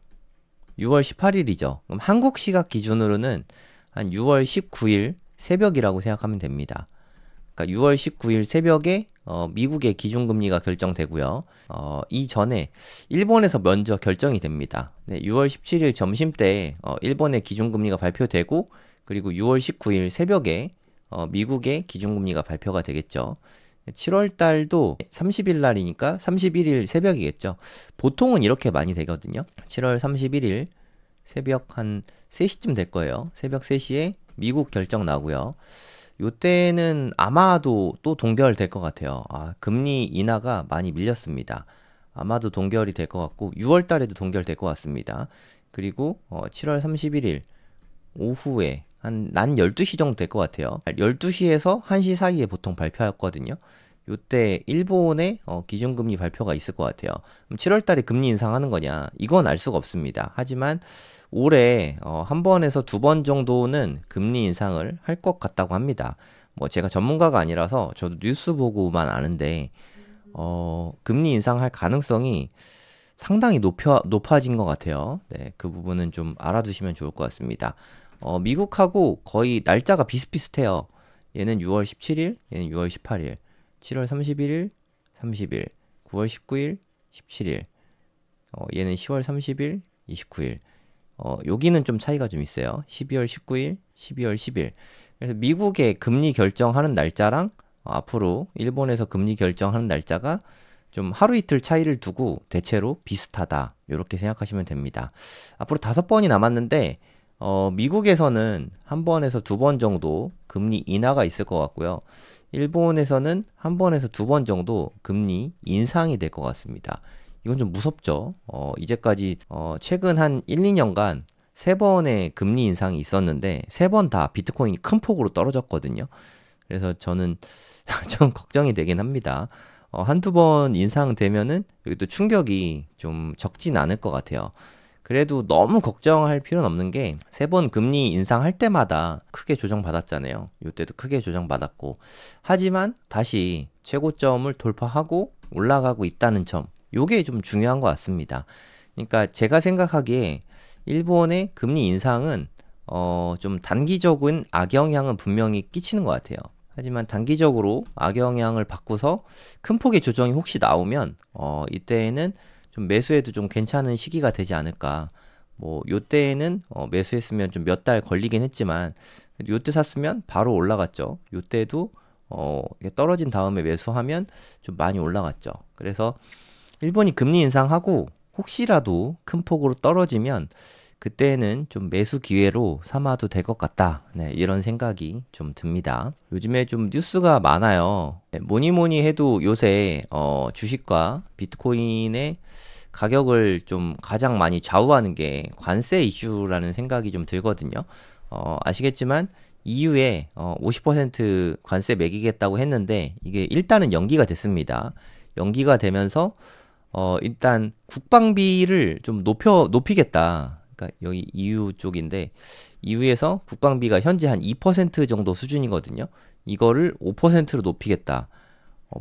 6월 18일이죠. 그럼 한국 시각 기준으로는 한 6월 19일 새벽이라고 생각하면 됩니다. 그러니까 6월 19일 새벽에 미국의 기준금리가 결정되고요. 이전에 일본에서 먼저 결정이 됩니다. 네, 6월 17일 점심때 일본의 기준금리가 발표되고 그리고 6월 19일 새벽에 미국의 기준금리가 발표가 되겠죠. 7월 달도 30일 날이니까 31일 새벽이겠죠. 보통은 이렇게 많이 되거든요. 7월 31일 새벽 한 3시쯤 될 거예요. 새벽 3시에 미국 결정 나고요. 요때는 아마도 또 동결될 것 같아요. 금리 인하가 많이 밀렸습니다. 아마도 동결이 될 것 같고 6월 달에도 동결될 것 같습니다. 그리고 7월 31일 오후에 난 12시 정도 될 것 같아요. 12시에서 1시 사이에 보통 발표했거든요. 요때 일본의 기준금리 발표가 있을 것 같아요. 그럼 7월 달에 금리 인상하는 거냐? 이건 알 수가 없습니다. 하지만 올해 한 번에서 두 번 정도는 금리 인상을 할 것 같다고 합니다. 뭐 제가 전문가가 아니라서 저도 뉴스 보고만 아는데 금리 인상할 가능성이 상당히 높아진 것 같아요. 네, 그 부분은 좀 알아두시면 좋을 것 같습니다. 미국하고 거의 날짜가 비슷비슷해요. 얘는 6월 17일, 얘는 6월 18일, 7월 31일, 30일, 9월 19일, 17일, 얘는 10월 30일, 29일. 여기는 좀 차이가 좀 있어요. 12월 19일, 12월 10일. 그래서 미국의 금리 결정하는 날짜랑 앞으로 일본에서 금리 결정하는 날짜가 좀 하루 이틀 차이를 두고 대체로 비슷하다. 이렇게 생각하시면 됩니다. 앞으로 5번이 남았는데 미국에서는 한 번에서 두 번 정도 금리 인하가 있을 것 같고요. 일본에서는 한 번에서 두 번 정도 금리 인상이 될 것 같습니다. 이건 좀 무섭죠. 이제까지 최근 한 1, 2년간 3번의 금리 인상이 있었는데 3번 다 비트코인이 큰 폭으로 떨어졌거든요. 그래서 저는 좀 걱정이 되긴 합니다. 한두 번 인상되면은 여기 또 충격이 좀 적진 않을 것 같아요. 그래도 너무 걱정할 필요는 없는 게 3번 금리 인상할 때마다 크게 조정받았잖아요. 이때도 크게 조정받았고 하지만 다시 최고점을 돌파하고 올라가고 있다는 점 요게 좀 중요한 것 같습니다. 그러니까 제가 생각하기에 일본의 금리 인상은 좀 단기적인 악영향은 분명히 끼치는 것 같아요. 하지만 단기적으로 악영향을 받고서 큰 폭의 조정이 혹시 나오면 이때에는 좀 매수해도 좀 괜찮은 시기가 되지 않을까. 뭐 요때에는 매수했으면 좀 몇 달 걸리긴 했지만 요때 샀으면 바로 올라갔죠. 요때도 떨어진 다음에 매수하면 좀 많이 올라갔죠. 그래서 일본이 금리 인상하고 혹시라도 큰 폭으로 떨어지면 그때는 좀 매수 기회로 삼아도 될 것 같다. 네, 이런 생각이 좀 듭니다. 요즘에 좀 뉴스가 많아요. 네, 뭐니 해도 요새 주식과 비트코인의 가격을 좀 가장 많이 좌우하는 게 관세 이슈라는 생각이 좀 들거든요. 아시겠지만 EU에 50% 관세 매기겠다고 했는데 이게 일단은 연기가 됐습니다. 연기가 되면서 일단 국방비를 좀 높이겠다. 그러니까 여기 EU 쪽인데 EU에서 국방비가 현재 한 2% 정도 수준이거든요. 이거를 5%로 높이겠다.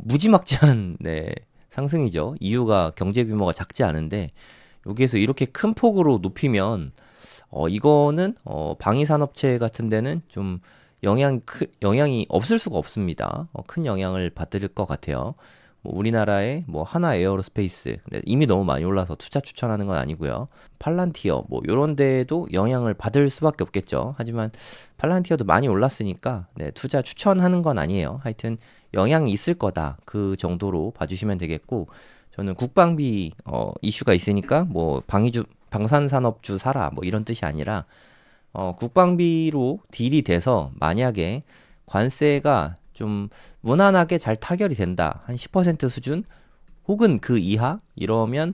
무지막지한 네, 상승이죠. EU가 경제 규모가 작지 않은데 여기에서 이렇게 큰 폭으로 높이면 이거는 방위 산업체 같은 데는 좀 영향이 없을 수가 없습니다. 큰 영향을 받을 것 같아요. 뭐 우리나라의 뭐 하나 에어로스페이스 이미 너무 많이 올라서 투자 추천하는 건 아니고요. 팔란티어 뭐 이런 데에도 영향을 받을 수밖에 없겠죠. 하지만 팔란티어도 많이 올랐으니까 네, 투자 추천하는 건 아니에요. 하여튼 영향이 있을 거다. 그 정도로 봐주시면 되겠고 저는 국방비 이슈가 있으니까 뭐 방산산업주 사라 뭐 이런 뜻이 아니라 국방비로 딜이 돼서 만약에 관세가 좀 무난하게 잘 타결이 된다. 한 10% 수준 혹은 그 이하 이러면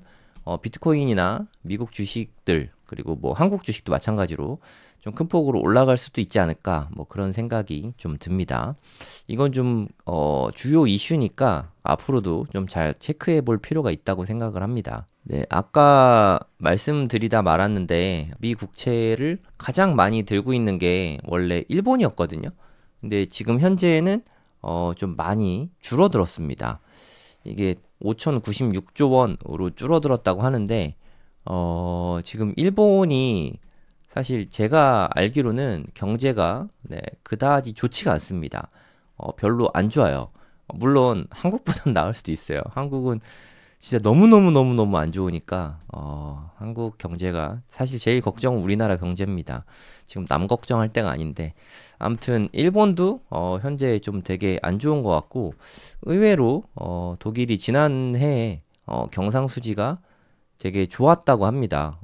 비트코인이나 미국 주식들 그리고 뭐 한국 주식도 마찬가지로 좀 큰 폭으로 올라갈 수도 있지 않을까 뭐 그런 생각이 좀 듭니다. 이건 좀 주요 이슈니까 앞으로도 좀 잘 체크해 볼 필요가 있다고 생각을 합니다. 네, 아까 말씀드리다 말았는데 미 국채를 가장 많이 들고 있는 게 원래 일본이었거든요. 근데 지금 현재는 좀 많이 줄어들었습니다. 이게 5,096조 원으로 줄어들었다고 하는데 지금 일본이 사실 제가 알기로는 경제가 네, 그다지 좋지가 않습니다. 별로 안 좋아요. 물론 한국보다는 나을 수도 있어요. 한국은 진짜 너무 안 좋으니까 한국 경제가 사실 제일 걱정은 우리나라 경제입니다. 지금 남 걱정할 때가 아닌데 아무튼 일본도 현재 좀 되게 안 좋은 것 같고 의외로 독일이 지난해에 경상수지가 되게 좋았다고 합니다.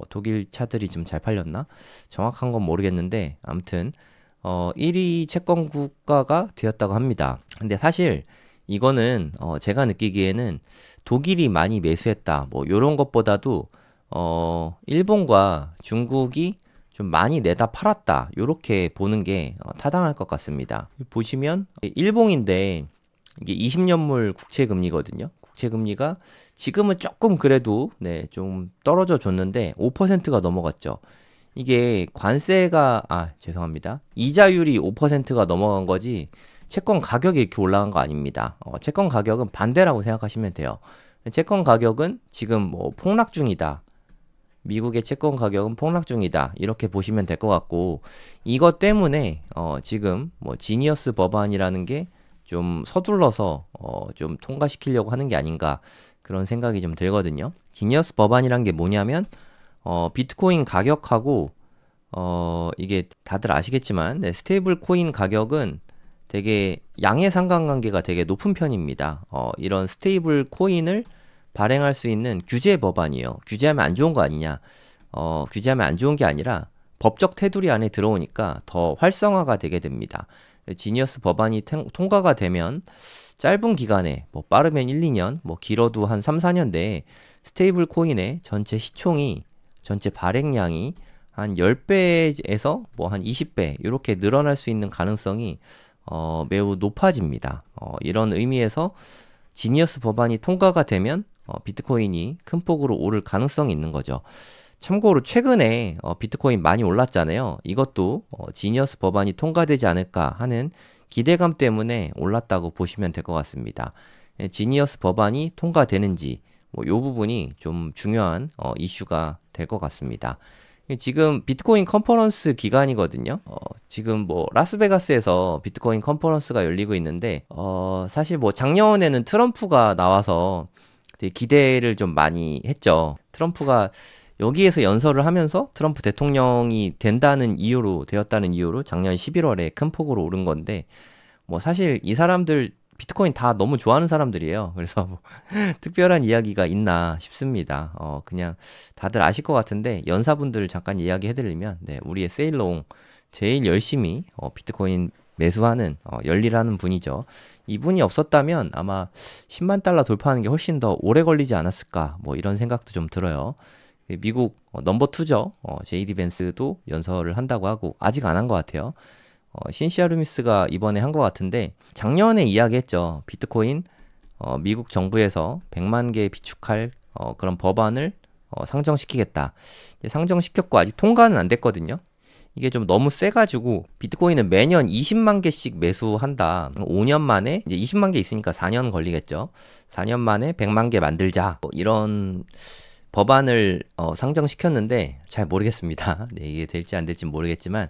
독일 차들이 좀 잘 팔렸나? 정확한 건 모르겠는데 아무튼 1위 채권 국가가 되었다고 합니다. 근데 사실 이거는 제가 느끼기에는 독일이 많이 매수했다 뭐 이런 것보다도 일본과 중국이 좀 많이 내다 팔았다. 요렇게 보는 게 타당할 것 같습니다. 보시면 일봉인데 이게 20년물 국채금리거든요. 국채금리가 지금은 조금 그래도 네, 좀 떨어져 줬는데 5%가 넘어갔죠. 이게 관세가 죄송합니다. 이자율이 5%가 넘어간 거지 채권 가격이 이렇게 올라간 거 아닙니다. 채권 가격은 반대라고 생각하시면 돼요. 채권 가격은 지금 뭐 폭락 중이다. 미국의 채권 가격은 폭락 중이다. 이렇게 보시면 될 것 같고 이것 때문에 지금 뭐 지니어스 법안이라는 게 좀 서둘러서 좀 통과시키려고 하는 게 아닌가 그런 생각이 좀 들거든요. 지니어스 법안이란 게 뭐냐면 비트코인 가격하고 이게 다들 아시겠지만 네, 스테이블 코인 가격은 되게 양의 상관관계가 되게 높은 편입니다. 이런 스테이블 코인을 발행할 수 있는 규제 법안이에요. 규제하면 안 좋은 거 아니냐? 규제하면 안 좋은 게 아니라 법적 테두리 안에 들어오니까 더 활성화가 되게 됩니다. 지니어스 법안이 통과가 되면 짧은 기간에 뭐 빠르면 1, 2년, 뭐 길어도 한 3, 4년 내에 스테이블 코인의 전체 시총이 전체 발행량이 한 10배에서 뭐 한 20배 이렇게 늘어날 수 있는 가능성이 매우 높아집니다. 이런 의미에서 지니어스 법안이 통과가 되면 비트코인이 큰 폭으로 오를 가능성이 있는 거죠. 참고로 최근에 비트코인 많이 올랐잖아요. 이것도 지니어스 법안이 통과되지 않을까 하는 기대감 때문에 올랐다고 보시면 될 것 같습니다. 지니어스 법안이 통과되는지 이 부분이 좀 중요한 이슈가 될 것 같습니다. 지금 비트코인 컨퍼런스 기간이거든요. 지금 뭐 라스베가스에서 비트코인 컨퍼런스가 열리고 있는데 사실 뭐 작년에는 트럼프가 나와서 되게 기대를 좀 많이 했죠. 트럼프가 여기에서 연설을 하면서 트럼프 대통령이 되었다는 이유로 작년 11월에 큰 폭으로 오른 건데 뭐 사실 이 사람들 비트코인 다 너무 좋아하는 사람들이에요. 그래서 뭐 특별한 이야기가 있나 싶습니다. 그냥 다들 아실 것 같은데 연사분들 잠깐 이야기해드리면 네, 우리의 세일롱 제일 열심히 비트코인 매수하는 열일하는 분이죠. 이분이 없었다면 아마 10만 달러 돌파하는 게 훨씬 더 오래 걸리지 않았을까 뭐 이런 생각도 좀 들어요. 미국 넘버 2죠. 제이디 벤스도 연설을 한다고 하고 아직 안 한 것 같아요. 신시아 루미스가 이번에 한 것 같은데 작년에 이야기했죠. 비트코인 미국 정부에서 100만 개 비축할 그런 법안을 상정시키겠다. 상정시켰고 아직 통과는 안 됐거든요. 이게 좀 너무 세가지고 비트코인은 매년 20만 개씩 매수한다. 5년 만에 이제 20만 개 있으니까 4년 걸리겠죠. 4년 만에 100만 개 만들자. 뭐 이런 법안을 상정시켰는데 잘 모르겠습니다. 네, 이게 될지 안 될지 모르겠지만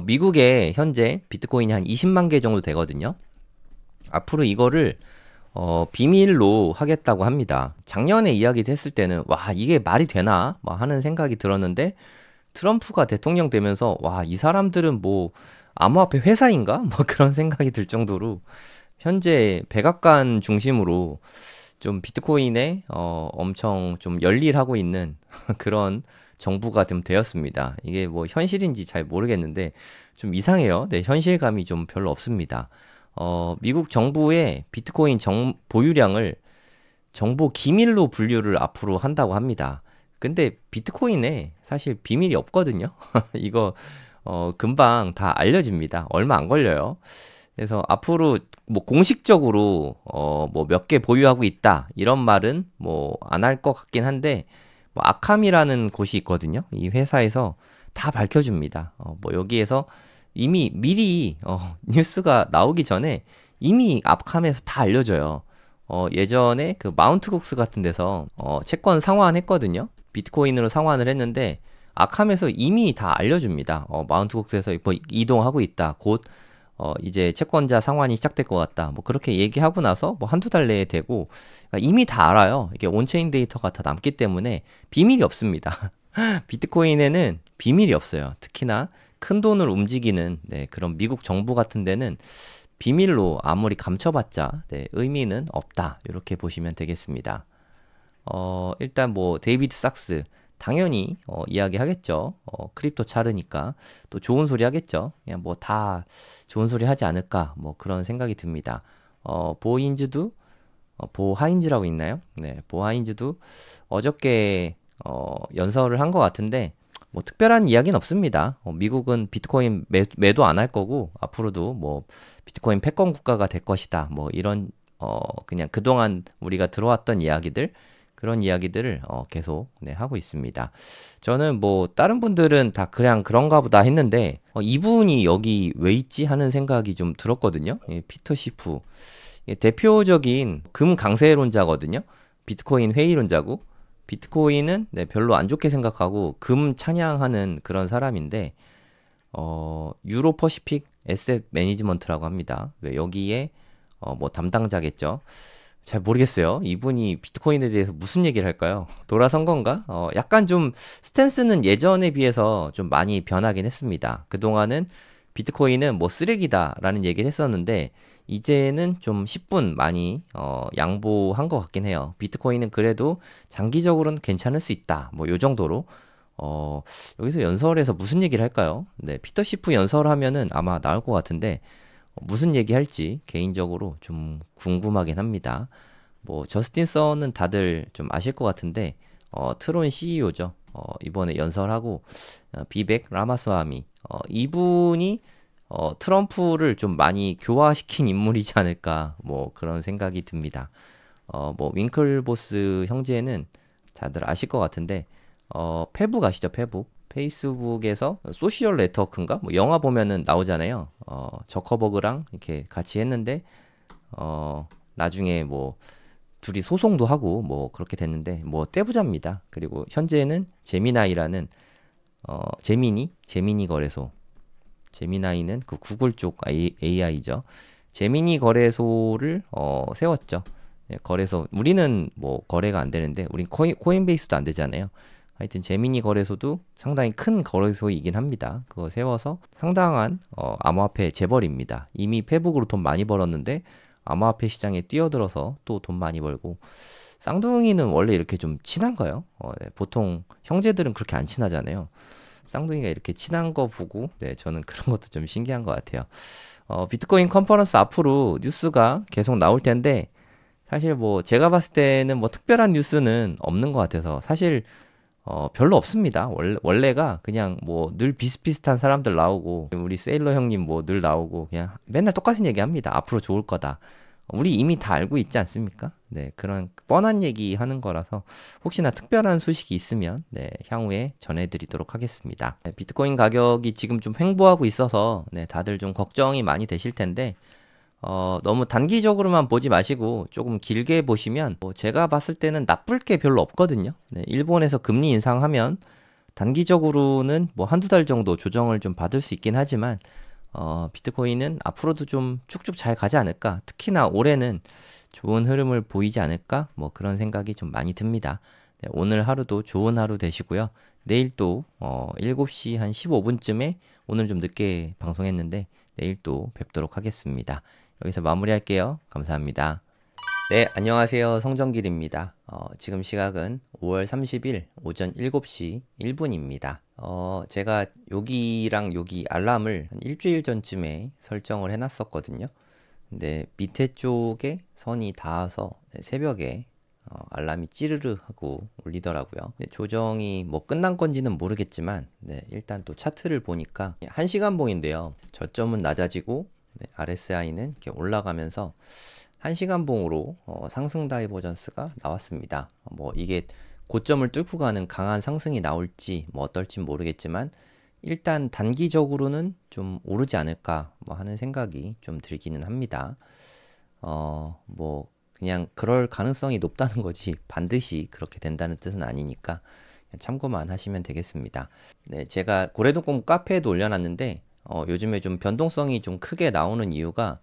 미국에 현재 비트코인이 한 20만 개 정도 되거든요. 앞으로 이거를 비밀로 하겠다고 합니다. 작년에 이야기했을 때는 와 이게 말이 되나 하는 생각이 들었는데 트럼프가 대통령 되면서 와 이 사람들은 뭐 암호화폐 회사인가 뭐 그런 생각이 들 정도로 현재 백악관 중심으로 좀 비트코인에 엄청 좀 열일하고 있는 그런 정부가 좀 되었습니다. 이게 뭐 현실인지 잘 모르겠는데 좀 이상해요. 네, 현실감이 좀 별로 없습니다. 미국 정부의 비트코인 보유량을 정보 기밀로 분류를 앞으로 한다고 합니다. 근데 비트코인에 사실 비밀이 없거든요. 이거 금방 다 알려집니다. 얼마 안 걸려요. 그래서 앞으로 뭐 공식적으로 뭐 몇 개 보유하고 있다 이런 말은 뭐 안 할 것 같긴 한데 뭐 아캄이라는 곳이 있거든요. 이 회사에서 다 밝혀줍니다. 뭐 여기에서 이미 미리 뉴스가 나오기 전에 이미 아캄에서 다 알려줘요. 예전에 그 마운트국스 같은 데서 채권 상환했거든요. 비트코인으로 상환을 했는데 아캄에서 이미 다 알려줍니다. 마운트국스에서 뭐 이동하고 있다. 곧 이제 채권자 상환이 시작될 것 같다. 뭐 그렇게 얘기하고 나서 뭐 한두 달 내에 되고 그러니까 이미 다 알아요. 이게 온체인 데이터가 다 남기 때문에 비밀이 없습니다. 비트코인에는 비밀이 없어요. 특히나 큰 돈을 움직이는 그런 미국 정부 같은 데는 비밀로 아무리 감춰봤자 의미는 없다. 이렇게 보시면 되겠습니다. 일단 뭐 데이비드 sak스 당연히 이야기하겠죠. 크립토 차르니까 또 좋은 소리 하겠죠. 그냥 뭐 다 좋은 소리 하지 않을까 뭐 그런 생각이 듭니다. 보하인즈라고 있나요? 네, 보하인즈도 어저께 연설을 한 것 같은데 뭐 특별한 이야기는 없습니다. 미국은 비트코인 매도 안 할 거고 앞으로도 뭐 비트코인 패권 국가가 될 것이다. 뭐 이런 그냥 그동안 우리가 들어왔던 이야기들 그런 이야기들을 계속 하고 있습니다. 저는 뭐 다른 분들은 다 그냥 그런가 보다 했는데 이분이 여기 왜 있지 하는 생각이 좀 들었거든요. 예, 피터 시프 대표적인 금 강세론자거든요. 비트코인 회의론자고 비트코인은 별로 안 좋게 생각하고 금 찬양하는 그런 사람인데 유로 퍼시픽 에셋 매니지먼트라고 합니다. 여기에 뭐 담당자겠죠. 잘 모르겠어요. 이분이 비트코인에 대해서 무슨 얘기를 할까요? 돌아선 건가? 약간 좀 스탠스는 예전에 비해서 좀 많이 변하긴 했습니다. 그동안은 비트코인은 뭐 쓰레기다라는 얘기를 했었는데 이제는 좀 10분 많이 양보한 것 같긴 해요. 비트코인은 그래도 장기적으로는 괜찮을 수 있다. 뭐 요 정도로 여기서 연설에서 무슨 얘기를 할까요? 네, 피터 시프 연설하면은 아마 나올 것 같은데 무슨 얘기 할지 개인적으로 좀 궁금하긴 합니다. 뭐 저스틴 선은 다들 좀 아실 것 같은데 트론 CEO죠. 이번에 연설하고 비백 라마스와미 이분이 트럼프를 좀 많이 교화시킨 인물이지 않을까 뭐 그런 생각이 듭니다. 뭐 윙클보스 형제는 다들 아실 것 같은데 페북 아시죠? 페북 페이스북에서 소셜 네트워크인가 뭐 영화 보면은 나오잖아요. 저커버그랑 이렇게 같이 했는데 나중에 뭐 둘이 소송도 하고 뭐 그렇게 됐는데 뭐 떼부자입니다. 그리고 현재는 제미나이라는 제미니 거래소 제미나이는 그 구글 쪽 AI죠. 제미니 거래소를 세웠죠. 예, 거래소 우리는 뭐 거래가 안 되는데 우린 코인베이스도 안 되잖아요. 하여튼 제미니 거래소도 상당히 큰 거래소이긴 합니다. 그거 세워서 상당한 암호화폐 재벌입니다. 이미 페북으로 돈 많이 벌었는데 암호화폐 시장에 뛰어들어서 또 돈 많이 벌고 쌍둥이는 원래 이렇게 좀 친한가요? 네, 보통 형제들은 그렇게 안 친하잖아요. 쌍둥이가 이렇게 친한 거 보고 네, 저는 그런 것도 좀 신기한 것 같아요. 비트코인 컨퍼런스 앞으로 뉴스가 계속 나올 텐데 사실 뭐 제가 봤을 때는 뭐 특별한 뉴스는 없는 것 같아서 사실 별로 없습니다. 원래가 그냥 뭐 늘 비슷비슷한 사람들 나오고 우리 세일러 형님 뭐 늘 나오고 그냥 맨날 똑같은 얘기 합니다. 앞으로 좋을 거다. 우리 이미 다 알고 있지 않습니까? 네, 그런 뻔한 얘기 하는 거라서 혹시나 특별한 소식이 있으면 네, 향후에 전해드리도록 하겠습니다. 네, 비트코인 가격이 지금 좀 횡보하고 있어서 네, 다들 좀 걱정이 많이 되실 텐데 너무 단기적으로만 보지 마시고 조금 길게 보시면 뭐 제가 봤을 때는 나쁠 게 별로 없거든요. 네, 일본에서 금리 인상하면 단기적으로는 뭐 한두 달 정도 조정을 좀 받을 수 있긴 하지만 비트코인은 앞으로도 좀 쭉쭉 잘 가지 않을까. 특히나 올해는 좋은 흐름을 보이지 않을까. 뭐 그런 생각이 좀 많이 듭니다. 네, 오늘 하루도 좋은 하루 되시고요. 내일 또 7시 한 15분쯤에 오늘 좀 늦게 방송했는데 내일 또 뵙도록 하겠습니다. 여기서 마무리할게요. 감사합니다. 네, 안녕하세요. 성정길입니다. 지금 시각은 5월 30일 오전 7시 1분입니다. 제가 여기랑 여기 알람을 한 일주일 전쯤에 설정을 해놨었거든요. 근데 밑에 쪽에 선이 닿아서 새벽에 알람이 찌르르 하고 울리더라고요. 조정이 뭐 끝난 건지는 모르겠지만 일단 또 차트를 보니까 1시간 봉인데요. 저점은 낮아지고 RSI는 이렇게 올라가면서 1시간 봉으로 상승 다이버전스가 나왔습니다. 뭐 이게 고점을 뚫고 가는 강한 상승이 나올지 뭐 어떨지 모르겠지만 일단 단기적으로는 좀 오르지 않을까 뭐 하는 생각이 좀 들기는 합니다. 뭐 그냥 그럴 가능성이 높다는 거지 반드시 그렇게 된다는 뜻은 아니니까 참고만 하시면 되겠습니다. 네, 제가 고래동공 카페에도 올려놨는데 요즘에 좀 변동성이 좀 크게 나오는 이유가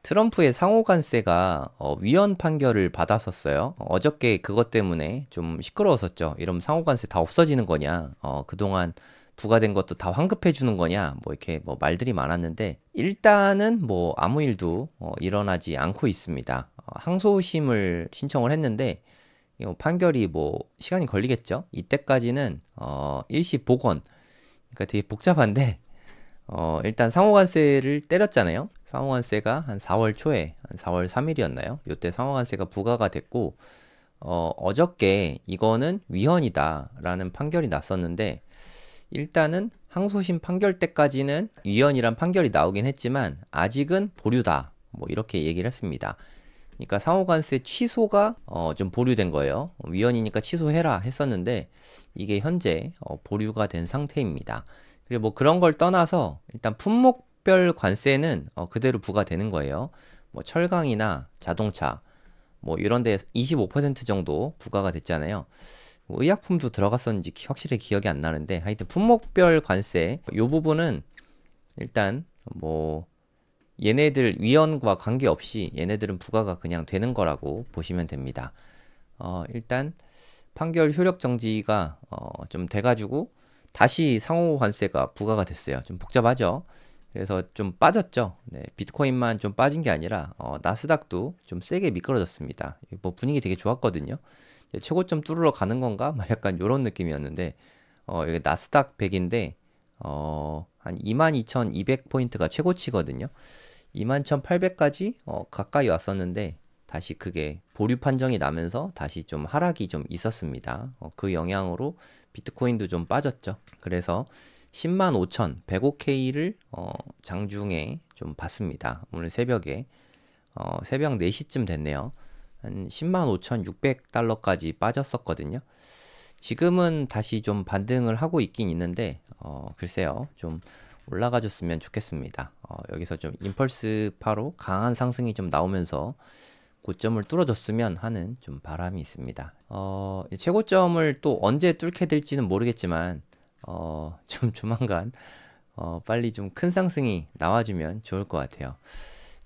트럼프의 상호관세가 위헌 판결을 받았었어요. 어저께 그것 때문에 좀 시끄러웠었죠. 이러면 상호관세 다 없어지는 거냐? 그동안 부과된 것도 다 환급해 주는 거냐? 뭐 이렇게 뭐 말들이 많았는데 일단은 뭐 아무 일도 일어나지 않고 있습니다. 항소심을 신청을 했는데 판결이 뭐 시간이 걸리겠죠. 이때까지는 일시 복원. 그러니까 되게 복잡한데 일단 상호관세를 때렸잖아요. 상호관세가 한 4월 초에 한 4월 3일이었나요? 이때 상호관세가 부과가 됐고 어저께 이거는 위헌이다라는 판결이 났었는데 일단은 항소심 판결 때까지는 위헌이란 판결이 나오긴 했지만 아직은 보류다. 뭐 이렇게 얘기를 했습니다. 그러니까 상호관세 취소가 좀 보류된 거예요. 위헌이니까 취소해라 했었는데 이게 현재 보류가 된 상태입니다. 그리고 뭐 그런 걸 떠나서 일단 품목별 관세는 그대로 부과되는 거예요. 뭐 철강이나 자동차 뭐 이런 데 25% 정도 부과가 됐잖아요. 뭐 의약품도 들어갔었는지 확실히 기억이 안 나는데 하여튼 품목별 관세 이 부분은 일단 뭐 얘네들 위헌과 관계없이 얘네들은 부과가 그냥 되는 거라고 보시면 됩니다. 일단 판결 효력 정지가 좀 돼가지고 다시 상호 관세가 부과가 됐어요. 좀 복잡하죠. 그래서 좀 빠졌죠. 네, 비트코인만 좀 빠진 게 아니라 나스닥도 좀 세게 미끄러졌습니다. 뭐 분위기 되게 좋았거든요. 최고점 뚫으러 가는 건가? 막 약간 이런 느낌이었는데 여기 나스닥 100인데 한 22,200포인트가 최고치거든요. 21,800까지 가까이 왔었는데 다시 그게 보류 판정이 나면서 다시 좀 하락이 좀 있었습니다. 그 영향으로 비트코인도 좀 빠졌죠. 그래서 105,105K를 장중에 좀 봤습니다. 오늘 새벽에 새벽 4시쯤 됐네요. 한 105,600달러까지 빠졌었거든요. 지금은 다시 좀 반등을 하고 있긴 있는데 글쎄요 좀 올라가 줬으면 좋겠습니다. 여기서 좀 임펄스파로 강한 상승이 좀 나오면서 고점을 뚫어줬으면 하는 좀 바람이 있습니다. 최고점을 또 언제 뚫게 될지는 모르겠지만 좀 조만간 빨리 좀 큰 상승이 나와주면 좋을 것 같아요.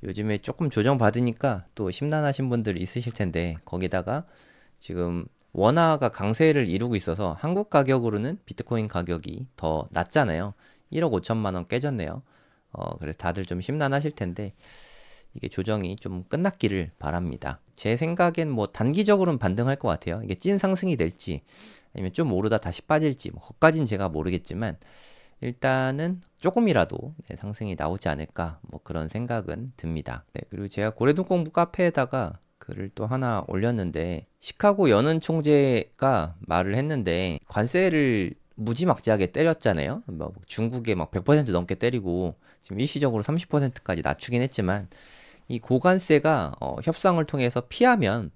요즘에 조금 조정 받으니까 또 심란하신 분들 있으실 텐데 거기다가 지금 원화가 강세를 이루고 있어서 한국 가격으로는 비트코인 가격이 더 낮잖아요. 1억 5천만 원 깨졌네요. 그래서 다들 좀 심란하실 텐데 이게 조정이 좀 끝났기를 바랍니다. 제 생각엔 뭐 단기적으로는 반등할 것 같아요. 이게 찐 상승이 될지 아니면 좀 오르다 다시 빠질지 뭐 그것까진 제가 모르겠지만 일단은 조금이라도 상승이 나오지 않을까 뭐 그런 생각은 듭니다. 네, 그리고 제가 고래동 공부 카페에다가 글을 또 하나 올렸는데 시카고 연은 총재가 말을 했는데 관세를 무지막지하게 때렸잖아요. 뭐 중국에 막 100% 넘게 때리고 지금 일시적으로 30%까지 낮추긴 했지만 이 고관세가 협상을 통해서 피하면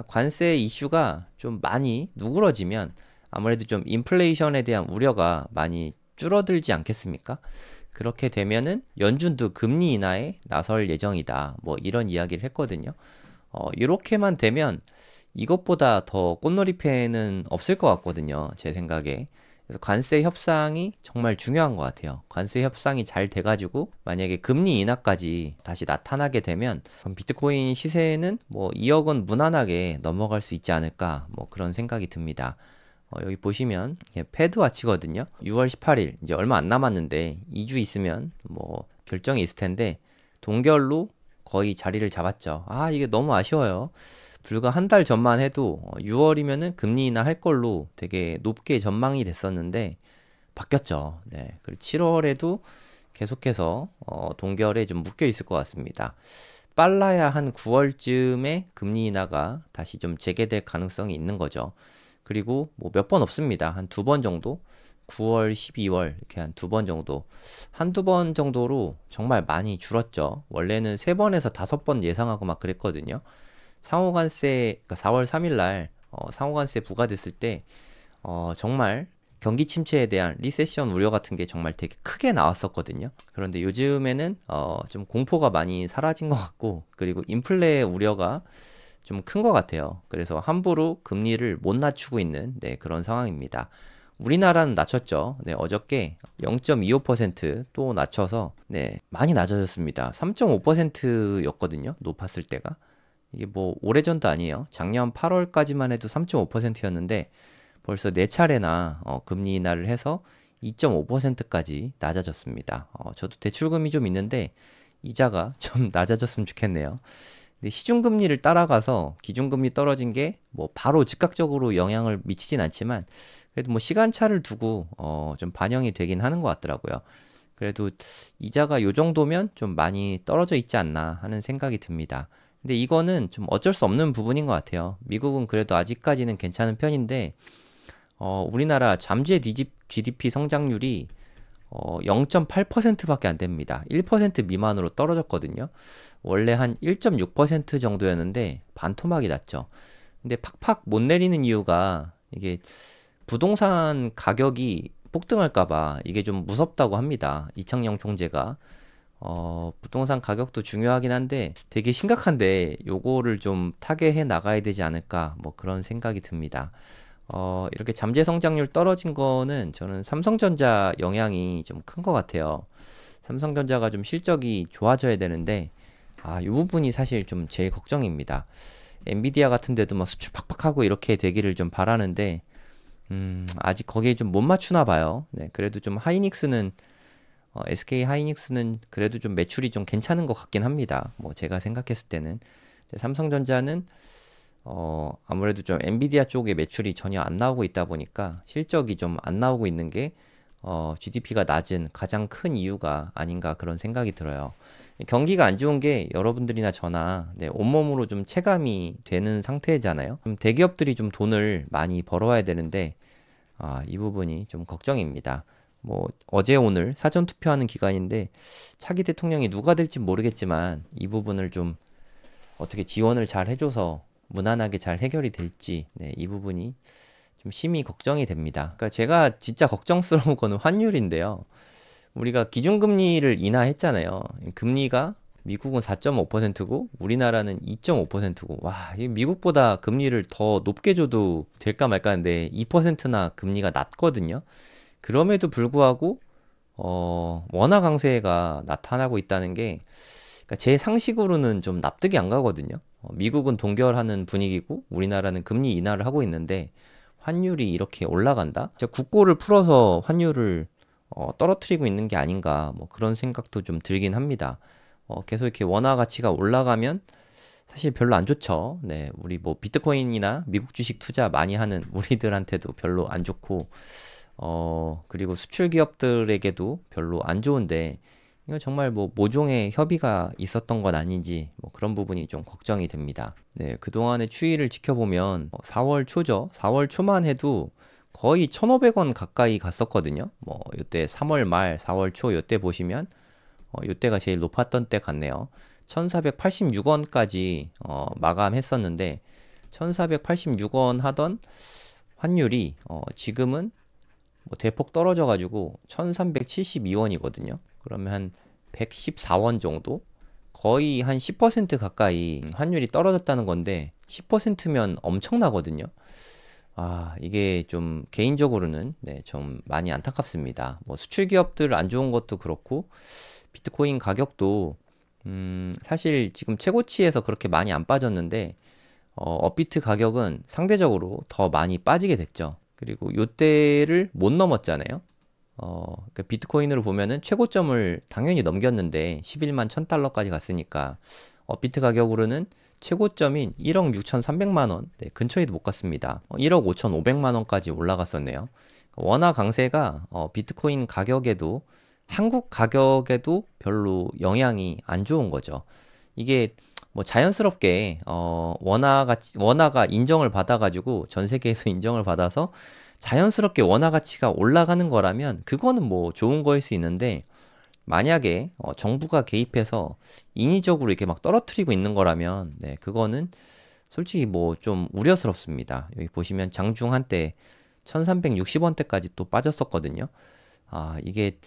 관세 이슈가 좀 많이 누그러지면 아무래도 좀 인플레이션에 대한 우려가 많이 줄어들지 않겠습니까? 그렇게 되면은 연준도 금리 인하에 나설 예정이다. 뭐 이런 이야기를 했거든요. 이렇게만 되면 이것보다 더 꽃놀이패는 없을 것 같거든요. 제 생각에. 그래서 관세 협상이 정말 중요한 것 같아요. 관세 협상이 잘 돼가지고 만약에 금리 인하까지 다시 나타나게 되면 그럼 비트코인 시세는 뭐 2억 원 무난하게 넘어갈 수 있지 않을까 뭐 그런 생각이 듭니다. 여기 보시면 패드와치거든요. 6월 18일 이제 얼마 안 남았는데 2주 있으면 뭐 결정이 있을 텐데 동결로 거의 자리를 잡았죠. 아 이게 너무 아쉬워요. 불과 한 달 전만 해도 6월이면은 금리 인하 할 걸로 되게 높게 전망이 됐었는데 바뀌었죠. 네. 그리고 7월에도 계속해서 동결에 좀 묶여 있을 것 같습니다. 빨라야 한 9월쯤에 금리 인하가 다시 좀 재개될 가능성이 있는 거죠. 그리고 뭐 몇 번 없습니다. 한 두 번 정도? 9월, 12월 이렇게 한 두 번 정도. 한두 번 정도로 정말 많이 줄었죠. 원래는 3번에서 5번 예상하고 막 그랬거든요. 상호관세, 그러니까 4월 3일 날 상호관세 부과됐을 때 정말 경기 침체에 대한 리세션 우려 같은 게 정말 되게 크게 나왔었거든요. 그런데 요즘에는 좀 공포가 많이 사라진 것 같고 그리고 인플레 우려가 좀 큰 것 같아요. 그래서 함부로 금리를 못 낮추고 있는 그런 상황입니다. 우리나라는 낮췄죠. 네, 어저께 0.25%또 낮춰서 많이 낮아졌습니다. 3.5%였거든요. 높았을 때가. 이게 뭐 오래전도 아니에요. 작년 8월까지만 해도 3.5%였는데 벌써 4차례나 금리 인하를 해서 2.5%까지 낮아졌습니다. 저도 대출금이 좀 있는데 이자가 좀 낮아졌으면 좋겠네요. 근데 시중금리를 따라가서 기준금리 떨어진 게 뭐 바로 즉각적으로 영향을 미치진 않지만 그래도 뭐 시간차를 두고 좀 반영이 되긴 하는 것 같더라고요. 그래도 이자가 요 정도면 좀 많이 떨어져 있지 않나 하는 생각이 듭니다. 근데 이거는 좀 어쩔 수 없는 부분인 것 같아요. 미국은 그래도 아직까지는 괜찮은 편인데, 우리나라 잠재 GDP 성장률이 0.8%밖에 안 됩니다. 1% 미만으로 떨어졌거든요. 원래 한 1.6% 정도였는데 반토막이 났죠. 근데 팍팍 못 내리는 이유가 이게 부동산 가격이 폭등할까봐 이게 좀 무섭다고 합니다. 이창용 총재가. 부동산 가격도 중요하긴 한데 되게 심각한데 요거를 좀 타개해 나가야 되지 않을까 뭐 그런 생각이 듭니다. 이렇게 잠재 성장률 떨어진 거는 저는 삼성전자 영향이 좀 큰 것 같아요. 삼성전자가 좀 실적이 좋아져야 되는데, 이 부분이 사실 좀 제일 걱정입니다. 엔비디아 같은 데도 막 수출 팍팍하고 이렇게 되기를 좀 바라는데, 아직 거기에 좀 못 맞추나 봐요. 네, 그래도 좀 SK 하이닉스는 그래도 좀 매출이 좀 괜찮은 것 같긴 합니다. 뭐 제가 생각했을 때는. 삼성전자는 아무래도 좀 엔비디아 쪽의 매출이 전혀 안 나오고 있다 보니까 실적이 좀 안 나오고 있는 게 GDP가 낮은 가장 큰 이유가 아닌가 그런 생각이 들어요. 경기가 안 좋은 게 여러분들이나 저나 온몸으로 좀 체감이 되는 상태잖아요. 좀 대기업들이 좀 돈을 많이 벌어와야 되는데 이 부분이 좀 걱정입니다. 뭐 어제 오늘 사전 투표하는 기간인데 차기 대통령이 누가 될지 모르겠지만 이 부분을 좀 어떻게 지원을 잘 해줘서 무난하게 잘 해결이 될지 이 부분이 좀 심히 걱정이 됩니다. 그러니까 제가 진짜 걱정스러운 거는 환율인데요. 우리가 기준금리를 인하했잖아요. 금리가 미국은 4.5%고 우리나라는 2.5%고 와, 미국보다 금리를 더 높게 줘도 될까 말까 하는데 2%나 금리가 낮거든요. 그럼에도 불구하고 원화 강세가 나타나고 있다는 게 그러니까 제 상식으로는 좀 납득이 안 가거든요. 미국은 동결하는 분위기고 우리나라는 금리 인하를 하고 있는데 환율이 이렇게 올라간다? 진짜 국고를 풀어서 환율을 떨어뜨리고 있는 게 아닌가 뭐 그런 생각도 좀 들긴 합니다. 계속 이렇게 원화 가치가 올라가면 사실 별로 안 좋죠. 네, 우리 뭐 비트코인이나 미국 주식 투자 많이 하는 우리들한테도 별로 안 좋고 그리고 수출 기업들에게도 별로 안 좋은데 이거 정말 뭐 모종의 협의가 있었던 건 아닌지 뭐 그런 부분이 좀 걱정이 됩니다. 네, 그동안의 추이를 지켜보면 4월 초죠. 4월 초만 해도 거의 1,500원 가까이 갔었거든요. 뭐 요때 3월 말 4월 초 요때 보시면 요때가 제일 높았던 때 같네요. 1,486원까지 마감했었는데 1,486원 하던 환율이 지금은 뭐 대폭 떨어져 가지고 1,372원이거든요. 그러면 한 114원 정도? 거의 한 10% 가까이 환율이 떨어졌다는 건데 10%면 엄청나거든요. 이게 좀 개인적으로는 좀 많이 안타깝습니다. 뭐 수출 기업들 안 좋은 것도 그렇고 비트코인 가격도 사실 지금 최고치에서 그렇게 많이 안 빠졌는데 업비트 가격은 상대적으로 더 많이 빠지게 됐죠. 그리고 요때를 못 넘었잖아요. 그러니까 비트코인으로 보면은 최고점을 당연히 넘겼는데 11만 1000달러까지 갔으니까 업비트 가격으로는 최고점인 1억 6,300만 원 근처에도 못 갔습니다. 1억 5,500만 원까지 올라갔었네요. 원화 강세가 비트코인 가격에도 한국 가격에도 별로 영향이 안 좋은 거죠. 이게 뭐 자연스럽게 원화가 인정을 받아가지고 전 세계에서 인정을 받아서 자연스럽게 원화 가치가 올라가는 거라면 그거는 뭐 좋은 거일 수 있는데 만약에 정부가 개입해서 인위적으로 이렇게 막 떨어뜨리고 있는 거라면 그거는 솔직히 뭐 좀 우려스럽습니다. 여기 보시면 장중 한때 1360원대까지 또 빠졌었거든요. 이게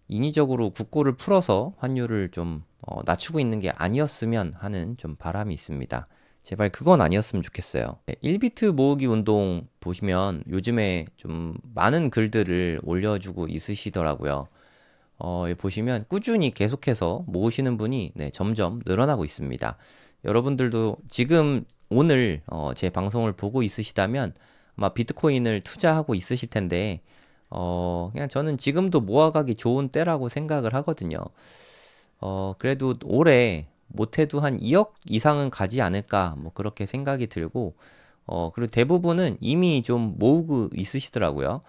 인위적으로 국고를 풀어서 환율을 좀 낮추고 있는 게 아니었으면 하는 좀 바람이 있습니다. 제발 그건 아니었으면 좋겠어요. 1비트 모으기 운동 보시면 요즘에 좀 많은 글들을 올려주고 있으시더라고요. 보시면 꾸준히 계속해서 모으시는 분이 점점 늘어나고 있습니다. 여러분들도 지금 오늘 제 방송을 보고 있으시다면 아마 비트코인을 투자하고 있으실 텐데 그냥 저는 지금도 모아가기 좋은 때라고 생각을 하거든요. 그래도 올해 못해도 한 2억 이상은 가지 않을까 뭐 그렇게 생각이 들고 그리고 대부분은 이미 좀 모으고 있으시더라고요.